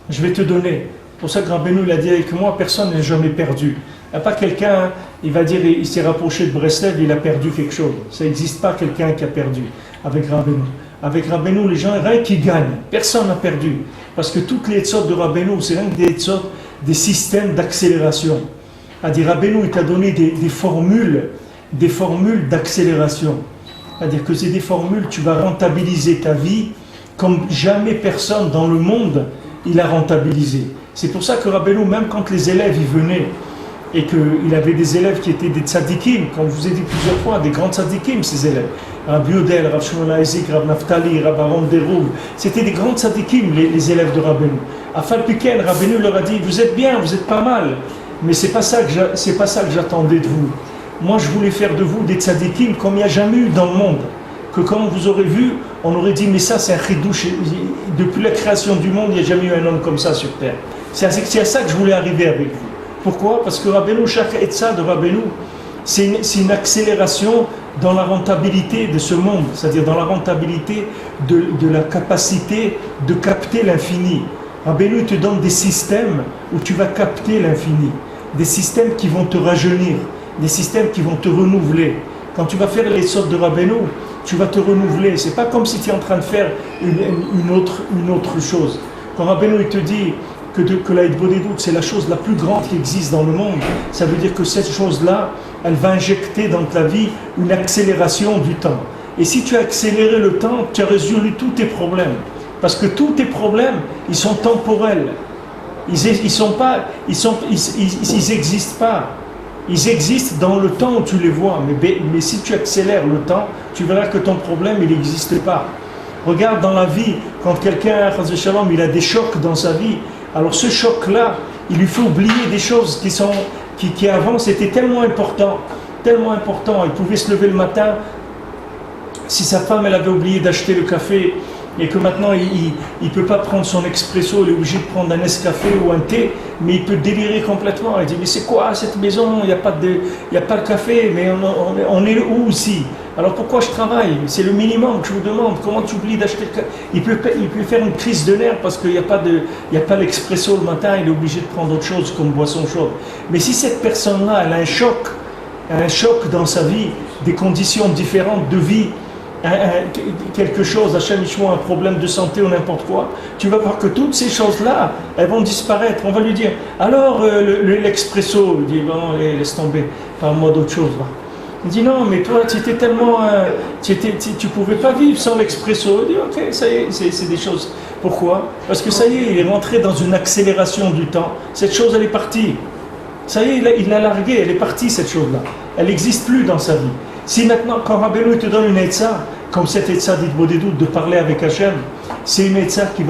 Je vais te donner. Pour ça que Rabbeinu il a dit avec moi, personne n'est jamais perdu. Il n'y a pas quelqu'un, il va dire, il s'est rapproché de Breslev, il a perdu quelque chose. Ça n'existe pas quelqu'un qui a perdu avec Rabbeinu. Avec Rabbeinu, les gens, rien qui gagnent. Personne n'a perdu. Parce que toutes les etzot de Rabbeinu, c'est rien que des etzot, des systèmes d'accélération. C'est-à-dire, Rabbeinu, il t'a donné des formules d'accélération. C'est-à-dire que c'est des formules, tu vas rentabiliser ta vie comme jamais personne dans le monde, il a rentabilisé. C'est pour ça que Rabbeinu, même quand les élèves y venaient, et qu'il avait des élèves qui étaient des tzadikim, comme je vous ai dit plusieurs fois, des grands tzadikim, ces élèves. Rabbi Yodel, Rav Shmuel Aizik, Rav Naftali, Rav Aaron Deroub, c'était des grands tzadikim, les élèves de Rabbeinu. À Falpiken, Rabbeinu leur a dit, vous êtes bien, vous êtes pas mal, mais c'est pas ça que j'attendais de vous. Moi, je voulais faire de vous des tzadikim comme il n'y a jamais eu dans le monde. Que quand vous aurez vu, on aurait dit, mais ça c'est un chidouche, depuis la création du monde, il n'y a jamais eu un homme comme ça sur terre. C'est à ça que je voulais arriver avec vous. Pourquoi? Parce que Rabbeinu, chaque etza de Rabbeinu, c'est une accélération dans la rentabilité de ce monde, c'est-à-dire dans la rentabilité de la capacité de capter l'infini. Rabbeinu te donne des systèmes où tu vas capter l'infini, des systèmes qui vont te rajeunir, des systèmes qui vont te renouveler. Quand tu vas faire les sortes de Rabbeinu, tu vas te renouveler. C'est pas comme si tu es en train de faire une autre chose. Quand Rabbeinu il te dit que la Hitbodedut, c'est la chose la plus grande qui existe dans le monde, ça veut dire que cette chose-là, elle va injecter dans ta vie une accélération du temps. Et si tu as accéléré le temps, tu as résolu tous tes problèmes. Parce que tous tes problèmes, ils sont temporels. Ils n'existent pas. Ils existent dans le temps où tu les vois. Mais si tu accélères le temps, tu verras que ton problème, il n'existe pas. Regarde dans la vie, quand quelqu'un, il a des chocs dans sa vie, alors ce choc-là, il lui faut oublier des choses qui avant, c'était tellement important. Il pouvait se lever le matin, si sa femme, elle avait oublié d'acheter le café, et que maintenant, il ne peut pas prendre son expresso, il est obligé de prendre un Nescafé ou un thé, mais il peut délirer complètement. Il dit, mais c'est quoi cette maison? Il n'y a pas de café, mais on est où ici? Alors pourquoi je travaille? C'est le minimum que je vous demande. Comment tu oublies d'acheter le café? Il peut faire une crise de nerfs parce qu'il n'y a pas l'expresso le matin, il est obligé de prendre autre chose comme boisson chaude. Mais si cette personne-là, elle a un choc dans sa vie, des conditions différentes de vie, quelque chose, Hachem Ishmo, un problème de santé ou n'importe quoi, tu vas voir que toutes ces choses-là, elles vont disparaître. On va lui dire, alors l'expresso, il dit, bon, laisse tomber, parle-moi d'autre chose. Va. Il dit, non, mais toi, tu étais tellement, tu pouvais pas vivre sans l'expresso. Il dit, ok, ça y est, c'est des choses. Pourquoi? Parce que ça y est, il est rentré dans une accélération du temps. Cette chose, elle est partie. Ça y est, il l'a larguée, elle est partie, cette chose-là. Elle n'existe plus dans sa vie. Si maintenant, quand Rabbeinu te donne une etza, comme cette etza d'Hitbodedut, de parler avec Hachem, c'est une etza qui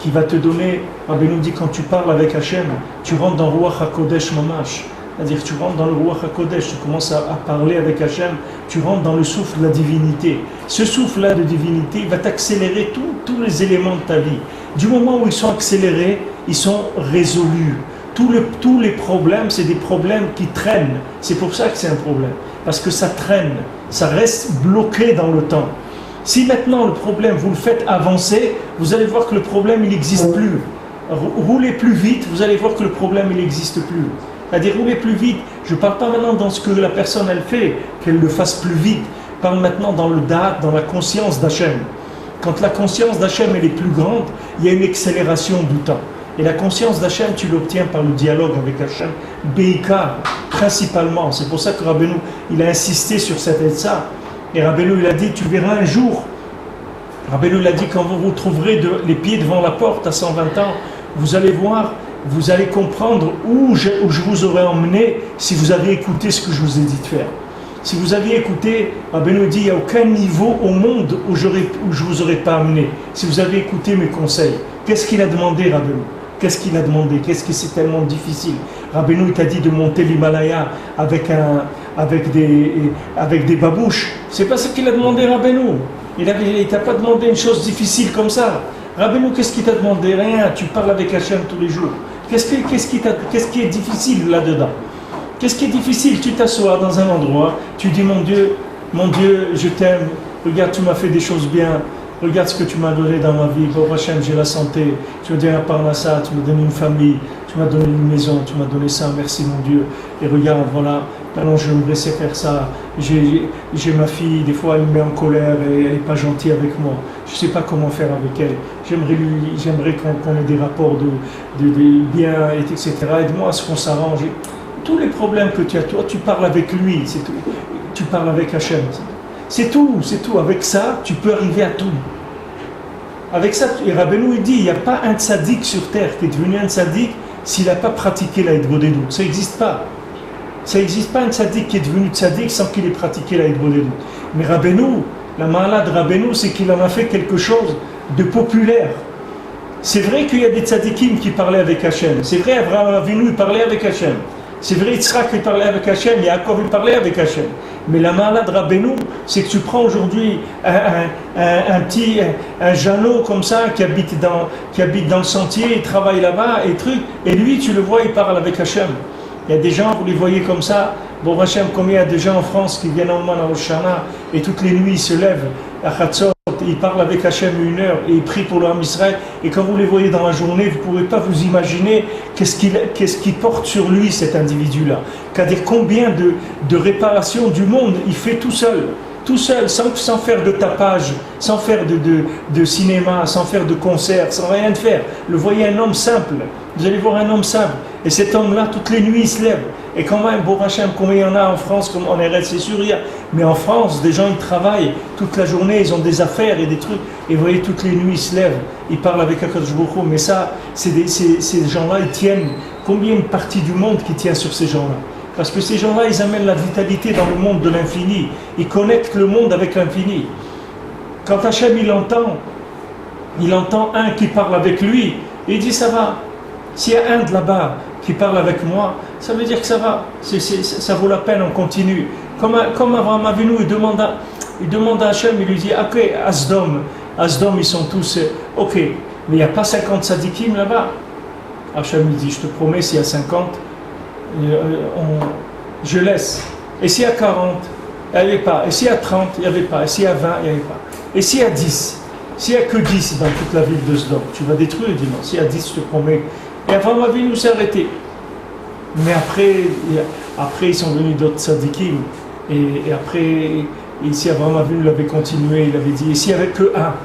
va te donner, Rabbeinu dit, quand tu parles avec Hachem, tu rentres dans Ruach HaKodesh Mamash. C'est-à-dire que tu rentres dans le Ruach HaKodesh, tu commences à parler avec Hachem, tu rentres dans le souffle de la divinité. Ce souffle-là de divinité va t'accélérer tous les éléments de ta vie. Du moment où ils sont accélérés, ils sont résolus. Tous les problèmes, c'est des problèmes qui traînent. C'est pour ça que c'est un problème. Parce que ça traîne, ça reste bloqué dans le temps. Si maintenant le problème, vous le faites avancer, vous allez voir que le problème, il n'existe plus. Roulez plus vite, vous allez voir que le problème, il n'existe plus. C'est-à-dire rouler plus vite. Je ne parle pas maintenant dans ce que la personne elle fait, qu'elle le fasse plus vite. Je parle maintenant dans le da'at, dans la conscience d'Hachem. Quand la conscience d'Hachem elle est plus grande, il y a une accélération du temps. Et la conscience d'Hachem, tu l'obtiens par le dialogue avec Hachem. Beika, principalement. C'est pour ça que Rabbeinu, il a insisté sur cette etza. Et Rabbeinu, il a dit, tu verras un jour. Rabbeinu, il a dit, quand vous vous trouverez les pieds devant la porte à 120 ans, vous allez voir, vous allez comprendre où je vous aurais emmené si vous aviez écouté ce que je vous ai dit de faire. Si vous aviez écouté, Rabbeinu dit, il n'y a aucun niveau au monde où je ne vous aurais pas amené. Si vous avez écouté mes conseils. Qu'est-ce qu'il a demandé, Rabbeinu? Qu'est-ce qu'il a demandé? Qu'est-ce que c'est tellement difficile? Rabbeinu, il t'a dit de monter l'Himalaya avec des babouches. C'est pas ce qu'il a demandé, Rabbeinu. Il t'a pas demandé une chose difficile comme ça. Rabbeinu, qu'est-ce qu'il t'a demandé? Rien. Tu parles avec Hachem tous les jours. Qu'est-ce qui est difficile là-dedans? Qu'est-ce qui est difficile? Tu t'assois dans un endroit, tu dis mon Dieu, je t'aime. Regarde, tu m'as fait des choses bien. Regarde ce que tu m'as donné dans ma vie. Bon Hachem, j'ai la santé. Tu m'as donné un parnassa, tu m'as donné une famille, tu m'as donné une maison, tu m'as donné ça. Merci mon Dieu. Et regarde, voilà. Maintenant, je me laisser faire ça. J'ai ma fille, des fois, elle me met en colère et elle n'est pas gentille avec moi. Je ne sais pas comment faire avec elle. J'aimerais qu'on ait des rapports de bien, etc. Aide-moi à ce qu'on s'arrange. Tous les problèmes que tu as, toi, tu parles avec lui, c'est tout. Tu parles avec Hachem. C'est tout. Avec ça, tu peux arriver à tout. Avec ça, et Rabbeinu, il dit, il n'y a pas un tzaddik sur terre qui est devenu un tzaddik s'il n'a pas pratiqué la Hitbodedut. Ça n'existe pas. Ça n'existe pas un tzaddik qui est devenu tzaddik sans qu'il ait pratiqué la Hitbodedut. Mais Rabbeinu, la malade Rabbeinu, c'est qu'il en a fait quelque chose de populaire. C'est vrai qu'il y a des tzaddikim qui parlaient avec Hachem. C'est vrai, Abraham Avinu, il parlait avec Hachem. C'est vrai, Yitzhak, il parlait avec Hachem. Yaakov, il parlait avec Hachem. Mais la malade Rabbeinu, c'est que tu prends aujourd'hui un Jeannot comme ça qui habite dans le sentier, il travaille là-bas et lui, tu le vois, il parle avec Hachem. Il y a des gens, vous les voyez comme ça. Bon Hachem, combien il y a de gens en France qui viennent en Oman à Rosh Hashanah et toutes les nuits ils se lèvent à Chatzot, ils parlent avec Hachem 1 heure et ils prient pour l'Am Israël. Et quand vous les voyez dans la journée, vous ne pouvez pas vous imaginer qu'est-ce qu'il porte sur lui cet individu-là. C'est-à-dire combien de réparations du monde il fait tout seul, sans faire de tapage, sans faire de cinéma, sans faire de concert, sans rien de faire. Le voyez un homme simple, vous allez voir un homme simple. Et cet homme-là, toutes les nuits, il se lève. Et quand même, bon Hachem, combien il y en a en France, comme en RL, c'est sûr, mais en France, des gens, ils travaillent toute la journée, ils ont des affaires et des trucs. Et vous voyez, toutes les nuits, ils se lèvent, ils parlent avec Akadosh Baruch Hu. Mais ça, ces gens-là, ils tiennent. Combien une partie du monde qui tient sur ces gens-là? Parce que ces gens-là, ils amènent la vitalité dans le monde de l'infini. Ils connectent le monde avec l'infini. Quand Hachem, il entend un qui parle avec lui, il dit ça va. S'il y a un de là-bas qui parle avec moi, ça veut dire que ça va. Ça vaut la peine, on continue. Comme Abraham Avinu, il demande à Hachem, il lui dit, ok, Asdom, ils sont tous, ok, mais il n'y a pas 50 sadikim là-bas. Hachem, il dit, je te promets, s'il y a 50, je laisse. Et s'il y a 40, il n'y avait pas. Et s'il y a 30, il n'y avait pas. Et s'il y a 20, il n'y avait pas. Et s'il y a 10, s'il n'y a que 10 dans toute la ville de Sdom, tu vas détruire, il dit non. S'il y a 10, je te promets. Et Abraham Avinu s'est arrêté. Mais après ils sont venus d'autres tzadikim. Et après, si Abraham Avinu l'avait continué, il avait dit, et s'il n'y avait que un,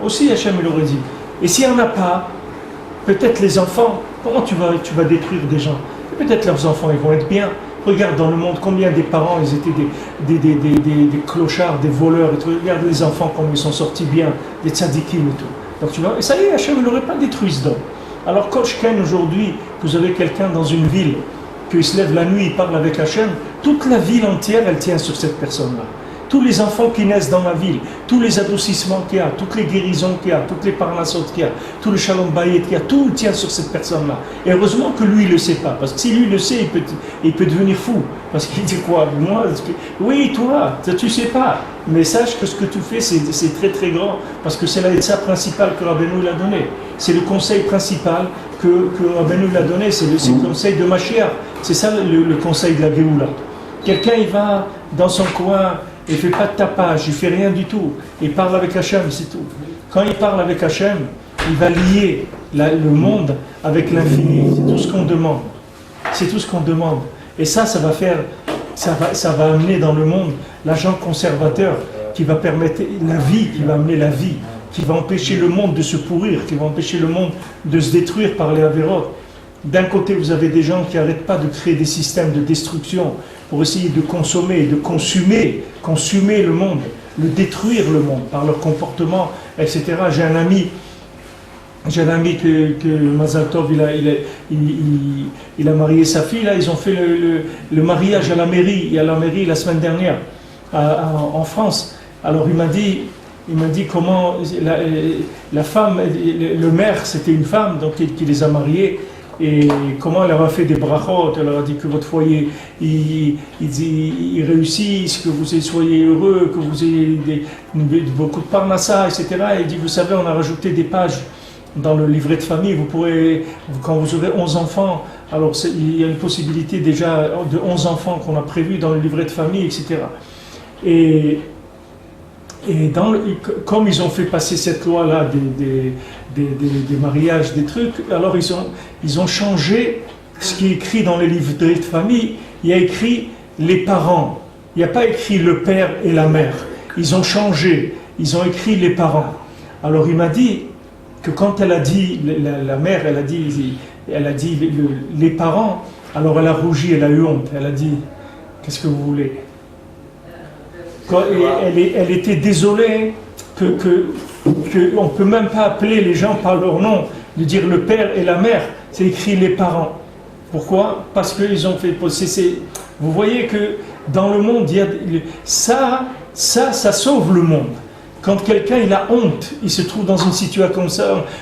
aussi Hachem il aurait dit. Et s'il n'y en a pas, peut-être les enfants, comment tu vas détruire des gens? Peut-être leurs enfants, ils vont être bien. Regarde dans le monde combien des parents, ils étaient des clochards, des voleurs et tout. Regarde les enfants, comme ils sont sortis bien, des tzadikim et tout. Donc tu vois, et ça y est, Hachem il n'aurait pas détruit ce don. Alors Koshken aujourd'hui, vous avez quelqu'un dans une ville, qu'il se lève la nuit, il parle avec Hachem, toute la ville entière, elle tient sur cette personne-là. tous les enfants qui naissent dans la ville, tous les adoucissements qu'il y a, toutes les guérisons qu'il y a, toutes les parnassot qu'il y a, tout le shalom bayit qu'il y a, tout tient sur cette personne-là. Et heureusement que lui, il ne le sait pas, parce que si lui le sait, il peut devenir fou. Parce qu'il dit quoi? Moi, oui, toi, tu ne sais pas. Mais sache que ce que tu fais, c'est très très grand, parce que c'est la principale que Rabbeinu l'a donné. C'est le conseil principal que Rabbeinu l'a donné, c'est le conseil de Mashiach. C'est ça le conseil de la Géoula. Quelqu'un, il va dans son coin, il ne fait pas de tapage, il ne fait rien du tout. Il parle avec Hachem, c'est tout. Quand il parle avec Hachem, il va lier le monde avec l'infini. C'est tout ce qu'on demande. C'est tout ce qu'on demande. Et ça va faire, ça va amener dans le monde l'agent conservateur qui va permettre la vie, qui va amener la vie, qui va empêcher le monde de se pourrir, qui va empêcher le monde de se détruire par les avérotes. D'un côté, vous avez des gens qui n'arrêtent pas de créer des systèmes de destruction pour essayer de consommer, de consumer le monde, le détruire le monde par leur comportement, etc. J'ai un ami que Mazal Tov, il a marié sa fille, là, ils ont fait le mariage à la mairie la semaine dernière, en France. Alors il m'a dit comment la femme, le maire, c'était une femme, donc qui les a mariés. Et comment elle leur a fait des brachot, elle leur a dit que votre foyer il réussisse, que vous soyez heureux, que vous ayez beaucoup de parnassa, etc. Et il dit, vous savez, on a rajouté des pages dans le livret de famille, vous pourrez, quand vous aurez 11 enfants, alors il y a une possibilité déjà de 11 enfants qu'on a prévu dans le livret de famille, etc. Et comme ils ont fait passer cette loi-là des mariages, des trucs, alors ils ont changé ce qui est écrit dans les livres de famille. Il y a écrit les parents, il n'y a pas écrit le père et la mère. Ils ont changé, ils ont écrit les parents. Alors il m'a dit que quand elle a dit, la mère, elle a dit les parents, alors elle a rougi, elle a eu honte, elle a dit, qu'est-ce que vous voulez? Elle était désolée qu'on ne peut même pas appeler les gens par leur nom, de dire le père et la mère, c'est écrit les parents. Pourquoi? Parce qu'ils ont fait... Vous voyez que dans le monde, il y a, ça sauve le monde. Quand quelqu'un il a honte, il se trouve dans une situation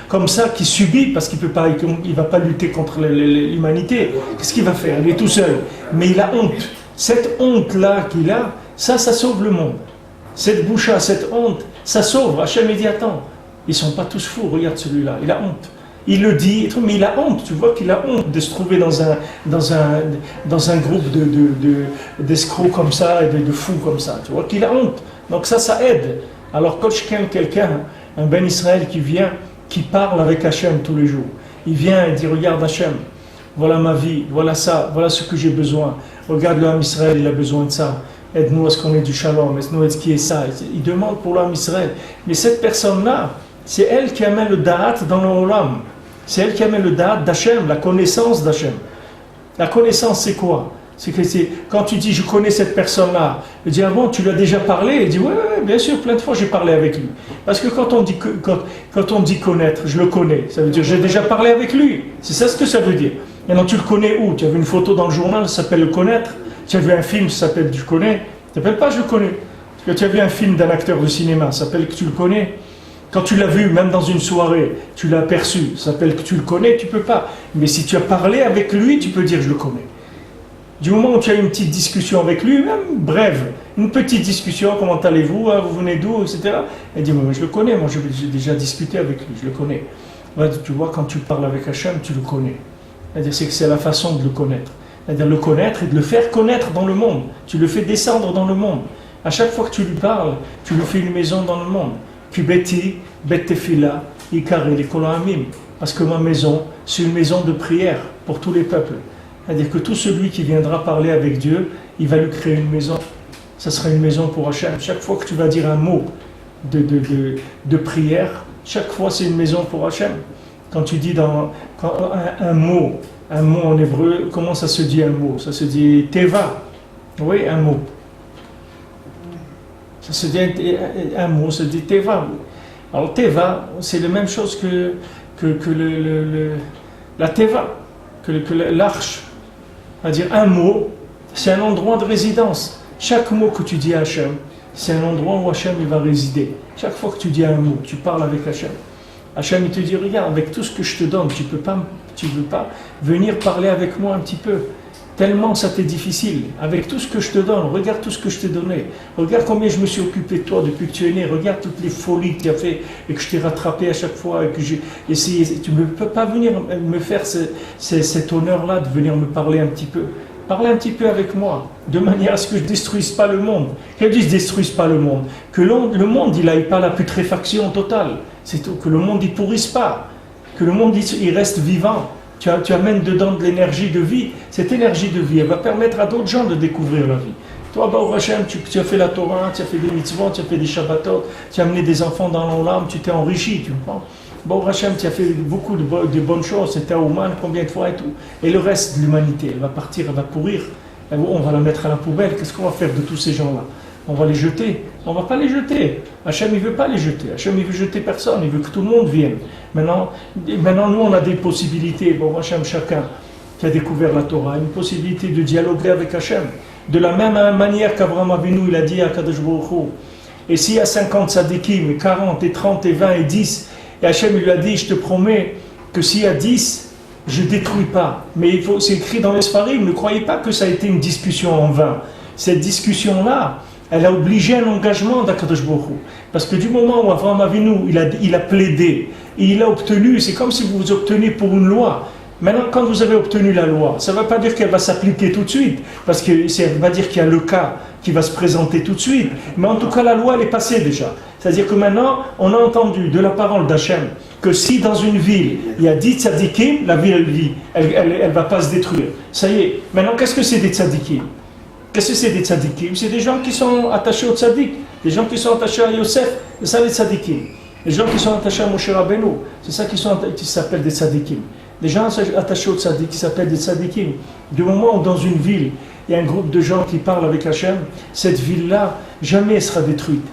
comme ça qu'il subit, parce qu'il ne va pas lutter contre l'humanité, qu'est-ce qu'il va faire? Il est tout seul. Mais il a honte. Cette honte-là qu'il a, ça sauve le monde. Cette boucha, cette honte, ça sauve. Hachem dit, attends, ils ne sont pas tous fous, regarde celui-là, il a honte. Il le dit, mais il a honte, tu vois qu'il a honte de se trouver dans un groupe d'escrocs comme ça, et de fous comme ça, tu vois qu'il a honte. Donc ça aide. Alors quand quelqu'un, un Ben Israël qui parle avec Hachem tous les jours, il vient et dit, regarde Hachem, voilà ma vie, voilà ça, voilà ce que j'ai besoin. Regarde l'homme Israël, il a besoin de ça. Aide-nous à ce qu'on ait du shalom, aide-nous à ce qui est ça. Il demande pour l'homme Israël. Mais cette personne-là, c'est elle qui amène le da'at dans le olam. C'est elle qui amène le da'at d'Hachem, la connaissance d'Hachem. La connaissance, c'est quoi? C'est que quand tu dis, je connais cette personne-là, je dis, ah bon, tu lui as déjà parlé? Il dit, ouais, bien sûr, plein de fois j'ai parlé avec lui. Parce que quand on dit connaître, je le connais. Ça veut dire, j'ai déjà parlé avec lui. C'est ça ce que ça veut dire. Maintenant, tu le connais où? Tu as vu une photo dans le journal, ça s'appelle le connaître. Tu as vu un film, ça s'appelle tu le connais. Ça s'appelle pas je le connais. Parce que tu as vu un film d'un acteur de cinéma, ça s'appelle que tu le connais. Quand tu l'as vu, même dans une soirée, tu l'as aperçu, ça s'appelle que tu le connais, tu peux pas. Mais si tu as parlé avec lui, tu peux dire je le connais. Du moment où tu as eu une petite discussion avec lui, même brève, une petite discussion, comment allez-vous, vous venez d'où, etc. Elle dit, moi je le connais, moi j'ai déjà discuté avec lui, je le connais. Ouais, tu vois, quand tu parles avec Hachem, tu le connais. C'est-à-dire que c'est la façon de le connaître. C'est-à-dire le connaître et de le faire connaître dans le monde. Tu le fais descendre dans le monde. À chaque fois que tu lui parles, tu lui fais une maison dans le monde. Kubeti, betefila, ikare, les kolahamim. Parce que ma maison, c'est une maison de prière pour tous les peuples. C'est-à-dire que tout celui qui viendra parler avec Dieu, il va lui créer une maison. Ça sera une maison pour Hachem. Chaque fois que tu vas dire un mot de prière, chaque fois c'est une maison pour Hachem. Quand tu dis un mot en hébreu, comment ça se dit un mot? Ça se dit teva. Oui, un mot. Ça se dit un mot, ça se dit teva. Alors teva, c'est la même chose que la teva, que l'arche. C'est-à-dire un mot, c'est un endroit de résidence. Chaque mot que tu dis à Hachem, c'est un endroit où Hachem il va résider. Chaque fois que tu dis un mot, tu parles avec Hachem. Hachem il te dit, regarde, avec tout ce que je te donne, tu veux pas venir parler avec moi un petit peu. Tellement ça t'est difficile. Avec tout ce que je te donne, regarde tout ce que je t'ai donné. Regarde combien je me suis occupé de toi depuis que tu es né. Regarde toutes les folies que tu as fait et que je t'ai rattrapé à chaque fois et que j'ai essayé. Tu ne peux pas venir me faire cet honneur-là de venir me parler un petit peu. Parlez un petit peu avec moi, de manière à ce que je ne détruise pas le monde. Qu'elle dise détruise pas le monde. Que le monde, il n'aille pas à la putréfaction totale. C'est tout. Que le monde, il pourrisse pas. Que le monde, il reste vivant. Tu amènes dedans de l'énergie de vie. Cette énergie de vie, elle va permettre à d'autres gens de découvrir la vie. Toi, Baruch Hashem, tu as fait la Torah, tu as fait des mitzvot, tu as fait des Shabbatot, tu as amené des enfants dans l'Olam, tu t'es enrichi, tu comprends? Baruch Hashem, tu as fait beaucoup de bonnes choses, c'était à Ouman, combien de fois et tout. Et le reste de l'humanité, elle va partir, elle va pourrir, on va la mettre à la poubelle. Qu'est-ce qu'on va faire de tous ces gens-là? On va les jeter? On ne va pas les jeter. Hachem, il ne veut pas les jeter. Hachem, il veut jeter personne. Il veut que tout le monde vienne. Maintenant nous, on a des possibilités. Bon, Hachem, chacun qui a découvert la Torah, une possibilité de dialoguer avec Hachem. De la même manière qu'Abraham Avinu, il a dit à Kadosh Baruch Hu. Et s'il y a 50 tzadikim, 40 et 30 et 20 et 10, et Hachem il lui a dit, je te promets que s'il y a 10, je ne détruis pas. Mais c'est écrit dans les Sfarim, ne croyez pas que ça a été une discussion en vain. Cette discussion-là, elle a obligé un engagement d'Akadosh Baruch Hu. Parce que du moment où Avraham Avinu, il a plaidé, et il a obtenu, c'est comme si vous obtenez pour une loi. Maintenant, quand vous avez obtenu la loi, ça ne veut pas dire qu'elle va s'appliquer tout de suite, parce que ça ne veut pas dire qu'il y a le cas qui va se présenter tout de suite, mais en tout cas, la loi, elle est passée déjà. C'est-à-dire que maintenant, on a entendu de la parole d'Hachem que si dans une ville, il y a 10 tzadikim, la ville, elle ne va pas se détruire. Ça y est. Maintenant, qu'est-ce que c'est des tzadikim? Qu'est-ce que c'est des tzadikim? C'est des gens qui sont attachés au tzadik, des gens qui sont attachés à Yosef, c'est ça les tzadikim. Les gens qui sont attachés à Moshe Rabbeinu, c'est ça qui s'appellent des tzadikim. Les gens attachés au tzadik qui s'appellent des tzadikim. Du moment où dans une ville, il y a un groupe de gens qui parlent avec Hachem, cette ville-là, jamais elle sera détruite.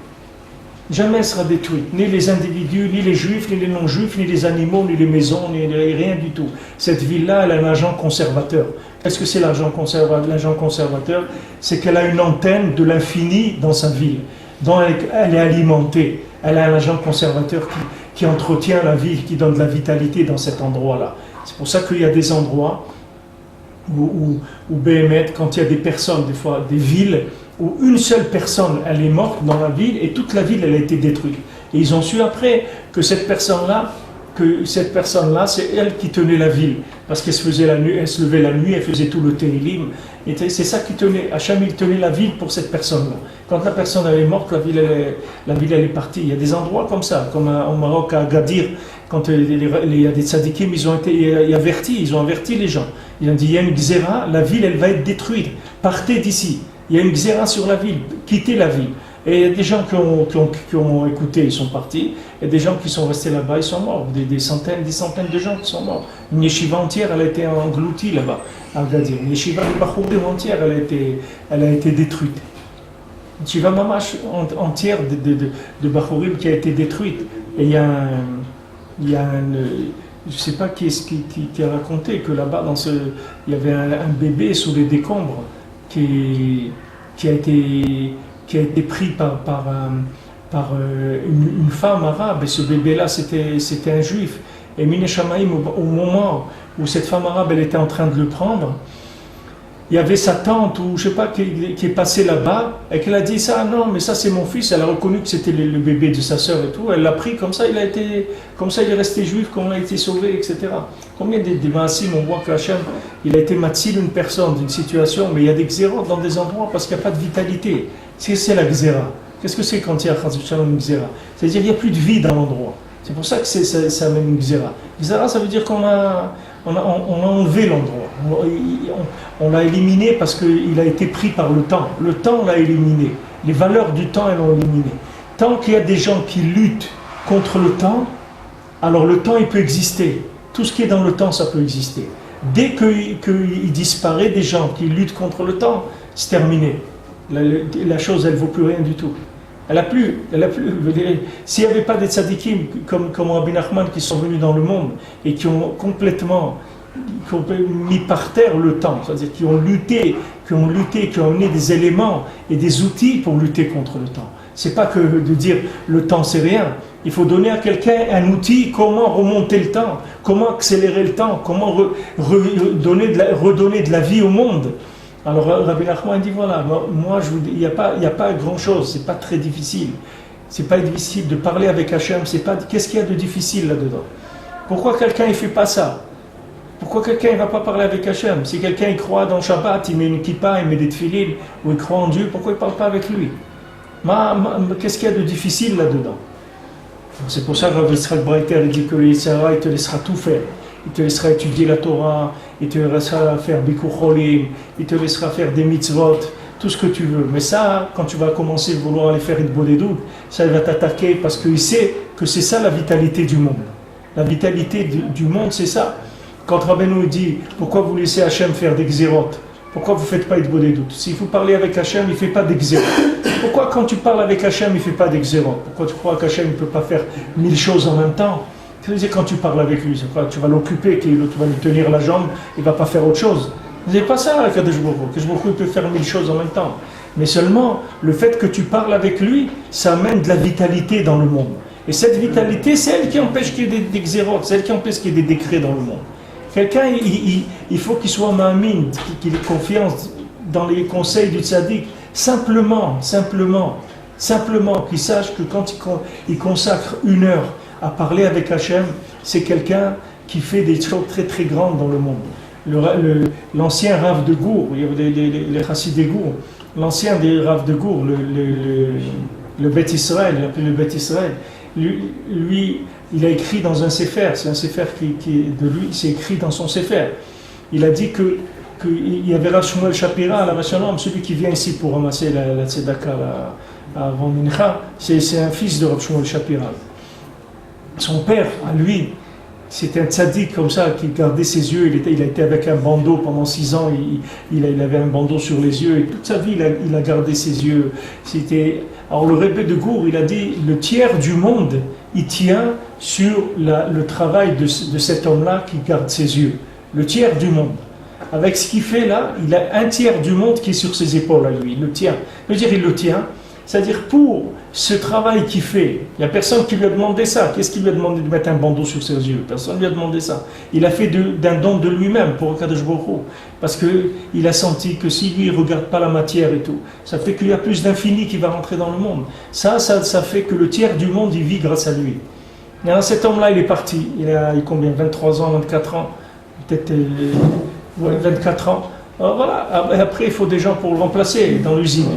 Jamais elle sera détruite. Ni les individus, ni les juifs, ni les non-juifs, ni les animaux, ni les maisons, ni rien du tout. Cette ville-là, elle a un agent conservateur. Qu'est-ce que c'est l'agent conservateur? L'agent conservateur, c'est qu'elle a une antenne de l'infini dans sa ville, dont elle est alimentée. Elle a un agent conservateur qui entretient la ville, qui donne de la vitalité dans cet endroit-là. C'est pour ça qu'il y a des endroits où Béhémet, quand il y a des personnes, des fois des villes, où une seule personne, elle est morte dans la ville et toute la ville, elle a été détruite. Et ils ont su après que cette personne-là, c'est elle qui tenait la ville. Parce qu'elle se levait la nuit, elle faisait tout le Tehillim. Et c'est ça qui tenait. Hachem, il tenait la ville pour cette personne-là. Quand la personne elle est morte, la ville elle est partie. Il y a des endroits comme ça, comme au Maroc, à Agadir, quand il y a des tzadikim, ils ont averti les gens. Ils ont dit, il y a une gzéra, la ville, elle va être détruite. Partez d'ici. Il y a une gzéra sur la ville. Quittez la ville. Et il y a des gens qui ont écouté, ils sont partis. Et des gens qui sont restés là-bas, ils sont morts. Des centaines de gens qui sont morts. Une yeshiva entière, elle a été engloutie là-bas, à Agadir. Une yeshiva de Bachourim entière, elle a été détruite. Une yeshiva mamash entière de Bachourim qui a été détruite. Et il y a je ne sais pas qui a raconté que là-bas, il y avait un bébé sous les décombres qui a été pris par une femme arabe, et ce bébé-là, c'était un juif. Et Mine Shamaïm, au moment où cette femme arabe, elle était en train de le prendre, il y avait sa tante, ou je ne sais pas, qui est passée là-bas, et qu'elle a dit ça, non, mais ça c'est mon fils. Elle a reconnu que c'était le bébé de sa sœur et tout. Elle l'a pris, comme ça il est resté juif, comme il a été sauvé, etc. Combien des Maasim, on voit qu'Hachem, il a été matzil une personne d'une situation, mais il y a des xéros dans des endroits parce qu'il n'y a pas de vitalité. C'est la xéra. Qu'est-ce que c'est quand il y a une xéra? C'est-à-dire qu'il n'y a plus de vie dans l'endroit. C'est pour ça que ça amène une xéra. Xéra, ça veut dire qu'on a enlevé l'endroit. On l'a éliminé parce qu'il a été pris par le temps. Le temps l'a éliminé. Les valeurs du temps, elles l'ont éliminé. Tant qu'il y a des gens qui luttent contre le temps, alors le temps, il peut exister. Tout ce qui est dans le temps, ça peut exister. Dès qu'il disparaît des gens qui luttent contre le temps, c'est terminé. La chose, elle ne vaut plus rien du tout. Elle a plus. S'il n'y avait pas des tzadikim comme Rabbi Nachman qui sont venus dans le monde et qui ont complètement ont mis par terre le temps, c'est-à-dire qui ont lutté, qui ont amené des éléments et des outils pour lutter contre le temps. C'est pas que de dire le temps c'est rien. Il faut donner à quelqu'un un outil, comment remonter le temps, comment accélérer le temps, comment redonner de la vie au monde. Alors Rabbi Nachman dit voilà, moi il n'y a pas grand-chose, c'est pas très difficile. C'est pas difficile de parler avec Hachem, qu'est-ce qu'il y a de difficile là-dedans? Pourquoi quelqu'un ne fait pas ça? Pourquoi quelqu'un ne va pas parler avec Hachem? Si quelqu'un il croit dans Shabbat, il met une kippa, il met des tefilin, ou il croit en Dieu, pourquoi il ne parle pas avec lui? Qu'est-ce qu'il y a de difficile là-dedans? C'est pour ça que Rav Yitzhak Breiter dit que le Yitzhara, il te laissera tout faire. Il te laissera étudier la Torah, il te laissera faire Bikur Cholim, il te laissera faire des mitzvot, tout ce que tu veux. Mais ça, quand tu vas commencer à vouloir aller faire une bodédoute, ça il va t'attaquer parce qu'il sait que c'est ça la vitalité du monde. La vitalité du monde, c'est ça. Quand Rabbeinu dit pourquoi vous laissez Hachem faire des xérotes, pourquoi vous ne faites pas une bodédoute? Si vous parlez avec Hachem, il ne fait pas des xérotes. Pourquoi quand tu parles avec Hachem, il ne fait pas des xérotes? Pourquoi tu crois qu'Hachem ne peut pas faire 1000 choses en même temps? C'est quand tu parles avec lui, c'est quoi? Tu vas l'occuper, tu vas lui tenir la jambe, il ne va pas faire autre chose. Ce n'est pas ça, Kadosh Baruch Hu. Kadosh Baruch Hu peut faire 1000 choses en même temps. Mais seulement, le fait que tu parles avec lui, ça amène de la vitalité dans le monde. Et cette vitalité, c'est elle qui empêche qu'il y ait des xérotes, c'est elle qui empêche qu'il y ait des décrets dans le monde. Quelqu'un, il faut qu'il soit ma'amine, qu'il ait confiance dans les conseils du tzaddik, simplement, qu'il sache que quand il consacre 1 heure à parler avec Hachem, c'est quelqu'un qui fait des choses très très grandes dans le monde. L'ancien Rav de Gour, il y avait les Chassid de Gour, l'ancien des Rav de Gour, le Beth Israël, il appelé le Beth Israël, lui, il a écrit dans un sefer, c'est un sefer qui est de lui, c'est écrit dans son sefer. Il a dit qu'il y avait Rav Shmuel Shapira à la Vachanam, celui qui vient ici pour ramasser la tzedaka avant Mincha, c'est un fils de Rav Shmuel Shapira. Son père, à lui, c'était un tzaddik comme ça, qui gardait ses yeux, il a été avec un bandeau pendant 6 ans, il avait un bandeau sur les yeux, et toute sa vie, il a gardé ses yeux. Alors le Rebbe de Gour, il a dit, le tiers du monde, il tient sur le travail de cet homme-là qui garde ses yeux. Le tiers du monde. Avec ce qu'il fait là, il a un tiers du monde qui est sur ses épaules à lui, il le tient. Il le tient. C'est-à-dire pour ce travail qu'il fait, il n'y a personne qui lui a demandé ça. Qu'est-ce qui lui a demandé de mettre un bandeau sur ses yeux? Personne ne lui a demandé ça. Il a fait d'un don de lui-même pour Kadosh Baruch Hu. Parce qu'il a senti que si lui ne regarde pas la matière et tout, ça fait qu'il y a plus d'infini qui va rentrer dans le monde. Ça fait que le tiers du monde, il vit grâce à lui. Et alors, cet homme-là, il est parti. Il a combien? 23 ans, 24 ans? Peut-être 24 ans. Alors voilà, après il faut des gens pour le remplacer dans l'usine.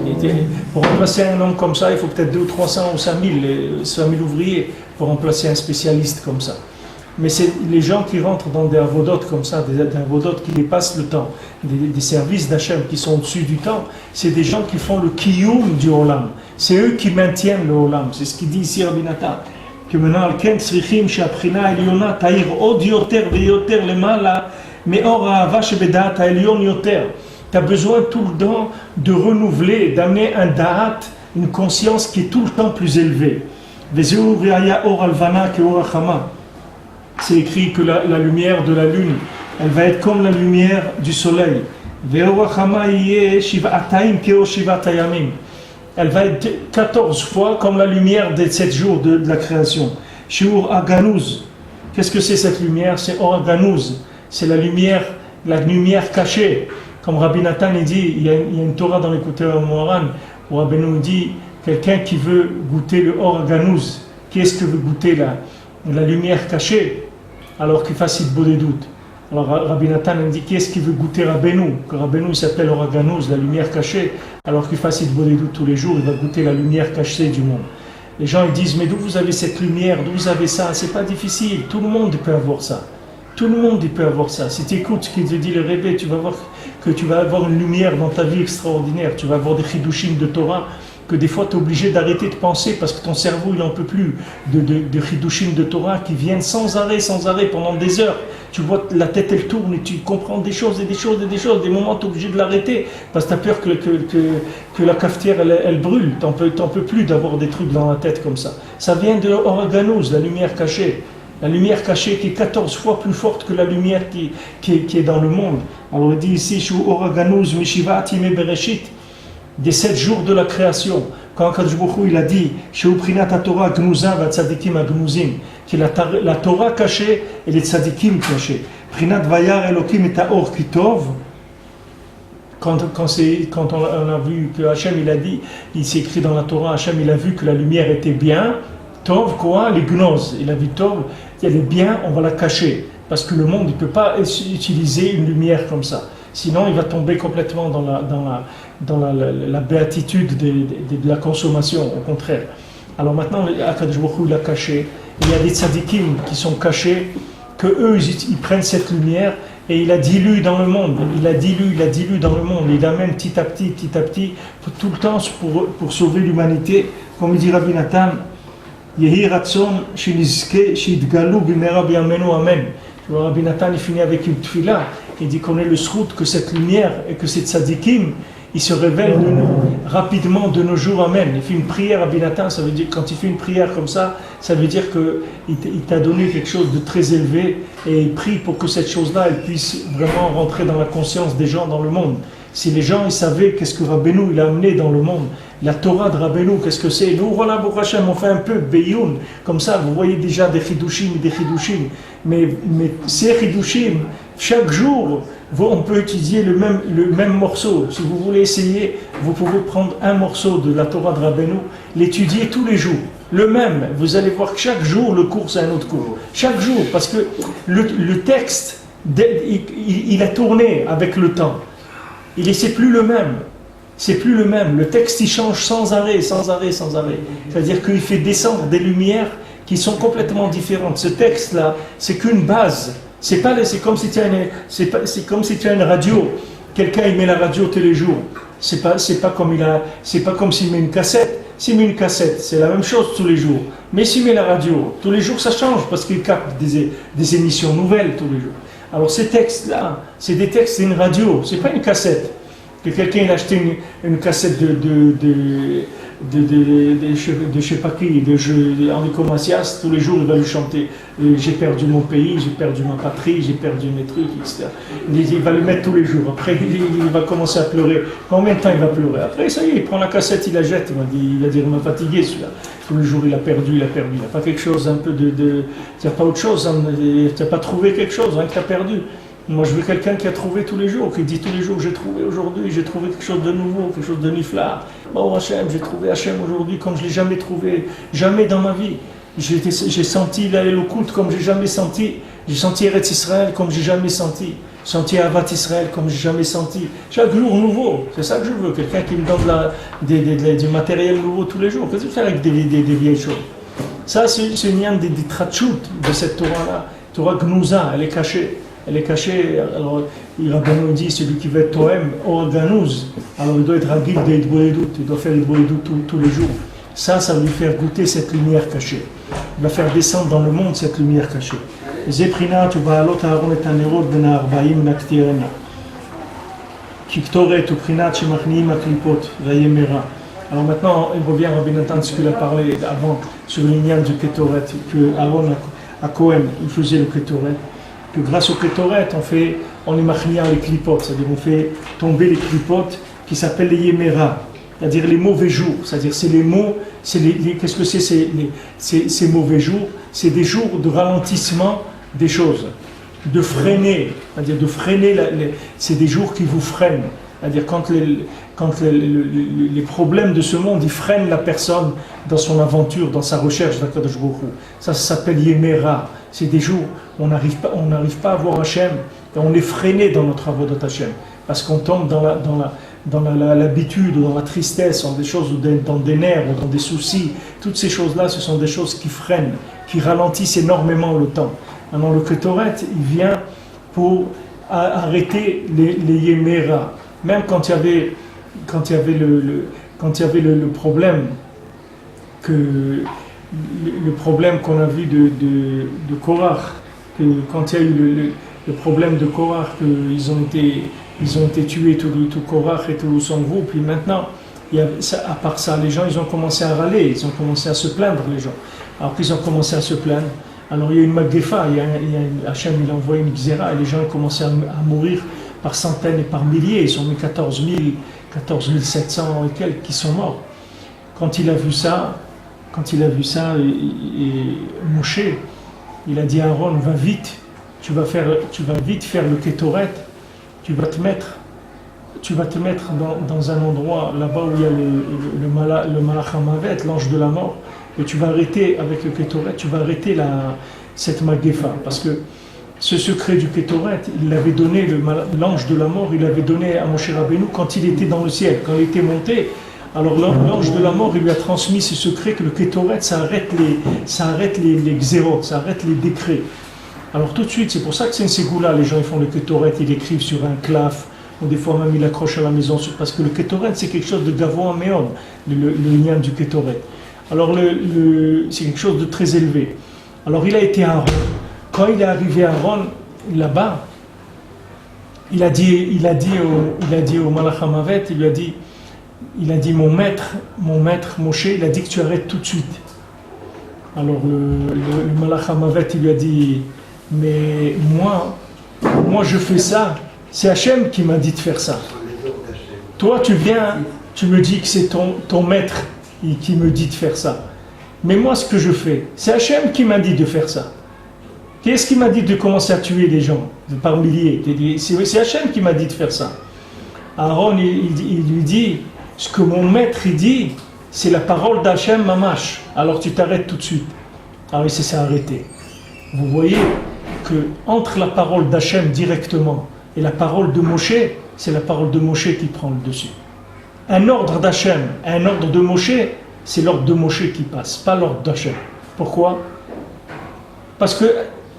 Pour remplacer un homme comme ça, il faut peut-être 200 ou 300 ou 5000 ouvriers pour remplacer un spécialiste comme ça. Mais c'est les gens qui rentrent dans des avodotes comme ça, des avodotes qui dépassent le temps, des services d'Hachem qui sont au-dessus du temps, c'est des gens qui font le kiyum du olam. C'est eux qui maintiennent le olam. C'est ce qu'il dit ici Rabbi Nathan. Que maintenant, ken tzrichim she'abchina eliona ta'ir od yoter veyoter lemala. Mais or, tu as besoin tout le temps de renouveler, d'amener un da'at, une conscience qui est tout le temps plus élevée. C'est écrit que la lumière de la lune, elle va être comme la lumière du soleil. Elle va être 14 fois comme la lumière des 7 jours de la création. Shiur Aganouz. Qu'est-ce que c'est cette lumière? C'est Or Aganouz. C'est la lumière cachée. Comme Rabbi Nathan dit, il y a une Torah dans l'écouter Moharan, où Rabbi nous dit, quelqu'un qui veut goûter le Or Ganouz, qu'est-ce que veut goûter la lumière cachée, alors qu'il fasse une bonne doute. Alors Rabbi Nathan dit, qu'est-ce qui veut goûter Rabbeinu? Que Rabbeinu s'appelle Or Ganouz, la lumière cachée, alors qu'il fasse une bonne doute tous les jours, il va goûter la lumière cachée du monde. Les gens ils disent, mais d'où vous avez cette lumière, d'où vous avez ça? C'est pas difficile, tout le monde peut avoir ça. Tout le monde il peut avoir ça. Si tu écoutes ce qu'il te dit le Rebbe, tu vas voir que tu vas avoir une lumière dans ta vie extraordinaire. Tu vas avoir des chidushim de Torah que des fois tu es obligé d'arrêter de penser parce que ton cerveau il n'en peut plus. De chidushim de Torah qui viennent sans arrêt pendant des heures. Tu vois la tête elle tourne et tu comprends des choses et des choses et des choses. Des moments tu es obligé de l'arrêter parce que tu as peur que la cafetière elle brûle. Tu n'en peux plus d'avoir des trucs dans la tête comme ça. Ça vient de Or Ganouz, la lumière cachée. La lumière cachée qui est 14 fois plus forte que la lumière qui est dans le monde. Alors il dit ici, des 7 jours de la création. Quand Akadosh Baruch Hu, il a dit, que la Torah cachée et les tzadikim cachés. Prinat vayar Elokim et Taor Kitov. Quand on a vu que Hachem, il a dit, il s'est écrit dans la Torah, Hachem, il a vu que la lumière était bien. Tov, quoi? Les gnoses. Il a vu Tov, il y a les biens, on va la cacher. Parce que le monde, il ne peut pas utiliser une lumière comme ça. Sinon, il va tomber complètement dans la béatitude de la consommation, au contraire. Alors maintenant, Akadosh Baruch Hu l'a caché. Il y a des tzadikim qui sont cachés, que eux, ils prennent cette lumière et il la dilue dans le monde. Il la dilue dans le monde. Il l'amène petit à petit, tout le temps pour sauver l'humanité. Comme dit Rabbi Nathan, Yehi Ratson Shinizke Shidgalu Bimera Biamenu Amen. Rabbi Nathan, il finit avec une tfila. Il dit qu'on est le srout, que cette lumière et que ces tzadikim, ils se révèlent rapidement de nos jours. Amen. Il fait une prière, Rabbi Nathan, ça veut dire, quand il fait une prière comme ça veut dire qu'il t'a donné quelque chose de très élevé et il prie pour que cette chose-là, elle puisse vraiment rentrer dans la conscience des gens dans le monde. Si les gens, ils savaient qu'est-ce que Rabbeinu, il a amené dans le monde, la Torah de Rabbeinu, qu'est-ce que c'est? Nous, voilà, Baruch Hashem, on fait un peu Beyoun, comme ça, vous voyez déjà des Chidushim, mais ces Chidushim, chaque jour, on peut étudier le même morceau. Si vous voulez essayer, vous pouvez prendre un morceau de la Torah de Rabbeinu, l'étudier tous les jours. Le même, vous allez voir que chaque jour, le cours, c'est un autre cours. Chaque jour, parce que le texte, il a tourné avec le temps. C'est plus le même. C'est plus le même. Le texte, il change sans arrêt. C'est-à-dire qu'il fait descendre des lumières qui sont complètement différentes. Ce texte-là, c'est qu'une base. C'est comme si tu as une radio. Quelqu'un, il met la radio tous les jours. C'est pas comme s'il met une cassette. S'il met une cassette, c'est la même chose tous les jours. Mais s'il met la radio, tous les jours, ça change parce qu'il capte des émissions nouvelles tous les jours. Alors ces textes-là, c'est des textes, c'est une radio, c'est pas une cassette. Que quelqu'un a acheté une cassette de je sais pas qui, de Enrico Macias, tous les jours il va lui chanter j'ai perdu mon pays, j'ai perdu ma patrie, j'ai perdu mes trucs, etc. Il va le mettre tous les jours. Après il va commencer à pleurer. Combien de temps il va pleurer? Après ça y est, il prend la cassette, il la jette, il va dire il m'a fatigué celui-là. Tous les jours il a perdu. Il n'y a pas quelque chose un peu il n'y a pas autre chose, il n'y a pas trouvé quelque chose, hein, que tu as perdu. Moi, je veux quelqu'un qui a trouvé tous les jours, qui dit tous les jours, j'ai trouvé aujourd'hui, j'ai trouvé quelque chose de nouveau, quelque chose de nifla. Bon, Hachem, j'ai trouvé Hachem aujourd'hui comme je ne l'ai jamais trouvé, jamais dans ma vie. J'ai senti l'Elokout comme j'ai jamais senti. J'ai senti Eretz Israël comme j'ai jamais senti. Senti Avat Israël comme j'ai jamais senti. Chaque jour nouveau, c'est ça que je veux. Quelqu'un qui me donne du matériel nouveau tous les jours. Qu'est-ce que je fais avec des vieilles choses? Ça, c'est une lien des tratchout de cette Torah-là. Torah Gnouza, elle est cachée. Alors Rabbeinu dit, celui qui veut être Tohem, Or Ganouz, alors il doit être Ragil de Hitboedut, il doit faire Hitboedut tous les jours. Ça va lui faire goûter cette lumière cachée. Il va faire descendre dans le monde cette lumière cachée. Zeprinat ou Baalot Aaron et Anerot ben Arbaim Naktirena. Kiktoret ou Prinat Shemachniim Aklipot, Vayemera. Alors maintenant, il revient à Rabbi Nathan, ce qu'il a parlé avant sur l'ignan du Ketoret, que Aaron à Cohen, il faisait le Ketoret. Que grâce au Ketoret, on est machnia les clipotes, c'est-à-dire on fait tomber les clipotes qui s'appellent les Yemera, c'est-à-dire les mauvais jours, c'est-à-dire c'est les mots, qu'est-ce que c'est ces mauvais jours? C'est des jours de ralentissement des choses, de freiner, c'est-à-dire de freiner, c'est des jours qui vous freinent, c'est-à-dire quand les problèmes de ce monde, ils freinent la personne dans son aventure, dans sa recherche d'Akadosh Baruch Hu. Ça s'appelle Yemera. C'est des jours où on n'arrive pas à voir Hachem et on est freiné dans notre avodat Hachem parce qu'on tombe dans l'habitude ou dans la tristesse, dans des choses, dans des nerfs ou dans des soucis. Toutes ces choses-là, ce sont des choses qui freinent, qui ralentissent énormément le temps. Alors le Ketoret, il vient pour arrêter les Yemera. Même quand il y avait le problème le problème qu'on a vu de Korach, que quand il y a eu le problème de Korach, qu'ils ont été tués, tout Korach et tout son groupe, puis maintenant, à part ça, les gens, ils ont commencé à râler, ils ont commencé à se plaindre, les gens. Alors qu'ils ont commencé à se plaindre, Alors il y a une Magéfa, Hachem il a envoyé une Xéra et les gens commençaient à mourir par centaines et par milliers. Ils ont mis 14 700 et quelques qui sont morts. Quand il a vu ça, Moshe, il a dit à Aaron, va vite, tu vas vite faire le Kétoret, tu vas te mettre dans un endroit là-bas où il y a le Malach HaMavet, l'ange de la mort, et tu vas arrêter avec le Kétoret, tu vas arrêter cette Magéfa, parce que ce secret du Kétoret, il l'avait donné, l'ange de la mort, il l'avait donné à Moshe Rabbeinu quand il était dans le ciel, quand il était monté. Alors l'ange de la mort, il lui a transmis ce secret que le Kétoret, ça arrête les xérotes, ça arrête les décrets. Alors tout de suite, c'est pour ça que c'est une ségoula, les gens ils font le Kétoret, ils écrivent sur un claf, ou des fois même ils l'accrochent à la maison, parce que le Kétoret c'est quelque chose de gavoa méon, le lien du Kétoret. Alors c'est quelque chose de très élevé. Alors il a été à Aaron. Quand il est arrivé à Aaron, là-bas, il a dit au Malach HaMavet, il a dit mon maître Moshe, il a dit que tu arrêtes tout de suite. Alors le Malach HaMavet, il lui a dit, mais moi je fais ça, c'est Hachem qui m'a dit de faire ça. Toi tu viens, tu me dis que c'est ton maître qui me dit de faire ça. Mais moi ce que je fais, c'est Hachem qui m'a dit de faire ça. Qu'est-ce qui m'a dit de commencer à tuer des gens par milliers? C'est Hachem qui m'a dit de faire ça. Aaron il lui dit, ce que mon maître il dit, c'est la parole d'Hachem mamash. Alors tu t'arrêtes tout de suite. Alors il s'est arrêté. Vous voyez que entre la parole d'Hachem directement et la parole de Moshe, c'est la parole de Moshe qui prend le dessus. Un ordre d'Hachem, un ordre de Moshe, c'est l'ordre de Moshe qui passe, pas l'ordre d'Hachem. Pourquoi? Parce que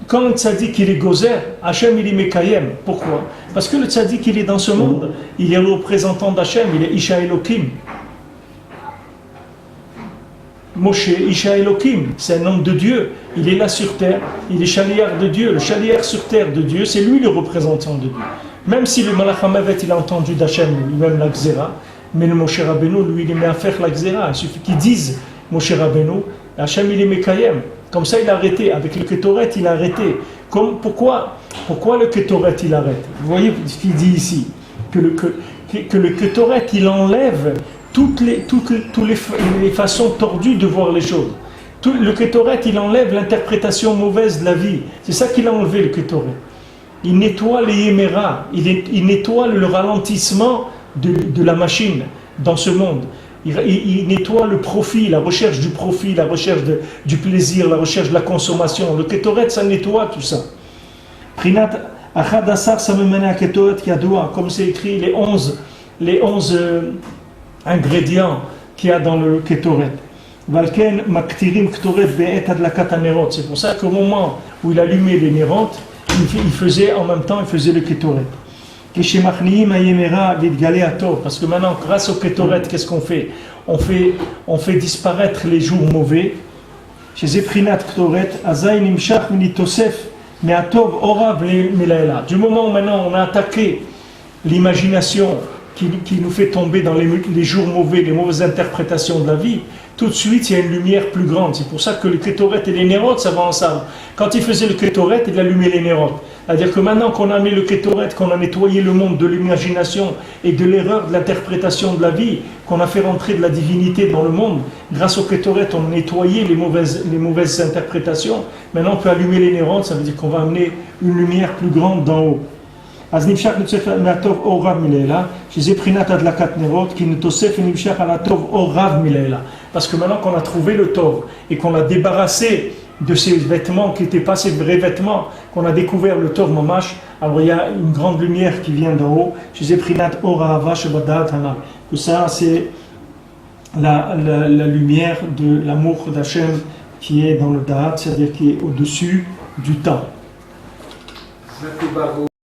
quand le tzaddik il est gozer, Hachem il est mekayem. Pourquoi? Parce que le tzaddik il est dans ce monde, il est le représentant d'Hachem, il est Isha Elokim. Moshe, Isha Elokim, c'est un homme de Dieu, il est là sur terre, il est chaliar de Dieu, le chaliar sur terre de Dieu, c'est lui le représentant de Dieu. Même si le Malach HaMavet il a entendu d'Hachem lui-même la Xéra, mais le Moshe Rabbeinu, lui il met à faire la Xéra, il suffit qu'il dise Moshe Rabbeinu, Hachem il est mekayem. Comme ça, il a arrêté. Avec le Kétoret, il a arrêté. Pourquoi le Kétoret, il arrête? Vous voyez ce qu'il dit ici? Que le Kétoret, il enlève toutes les façons tordues de voir les choses. Le Kétoret, il enlève l'interprétation mauvaise de la vie. C'est ça qu'il a enlevé, le Kétoret. Il nettoie les yéméras. Il nettoie le ralentissement de la machine dans ce monde. Il nettoie le profit, la recherche du profit, la recherche du plaisir, la recherche de la consommation. Le Kétoret, ça nettoie tout ça. Prinat Achadassar Samemena Kétoret Yadoua, comme c'est écrit, les 11 ingrédients qu'il y a dans le Kétoret. Valken Maktirim Kétoret Be'et Adlakat Hanerot. C'est pour ça qu'au moment où il allumait les nérotes, il faisait le Kétoret. Parce que maintenant, grâce au Kétoret, qu'est-ce qu'on fait? On fait disparaître les jours mauvais. Du moment où maintenant on a attaqué l'imagination qui nous fait tomber dans les jours mauvais, les mauvaises interprétations de la vie, tout de suite il y a une lumière plus grande. C'est pour ça que le Kétoret et les nérotes, ça va ensemble. Quand il faisait le Kétoret, il allumait les nérotes. C'est-à-dire que maintenant qu'on a mis le Kétoret, qu'on a nettoyé le monde de l'imagination et de l'erreur de l'interprétation de la vie, qu'on a fait rentrer de la divinité dans le monde, grâce au Kétoret, on a nettoyé les mauvaises interprétations. Maintenant on peut allumer les nérotes, ça veut dire qu'on va amener une lumière plus grande d'en haut. Parce que maintenant qu'on a trouvé le tov et qu'on a débarrassé de ces vêtements qui n'étaient pas ces vrais vêtements, qu'on a découvert le tov mamash, alors il y a une grande lumière qui vient d'en haut. Que ça c'est la lumière de l'amour d'Hachem qui est dans le da'at, c'est-à-dire qui est au-dessus du temps.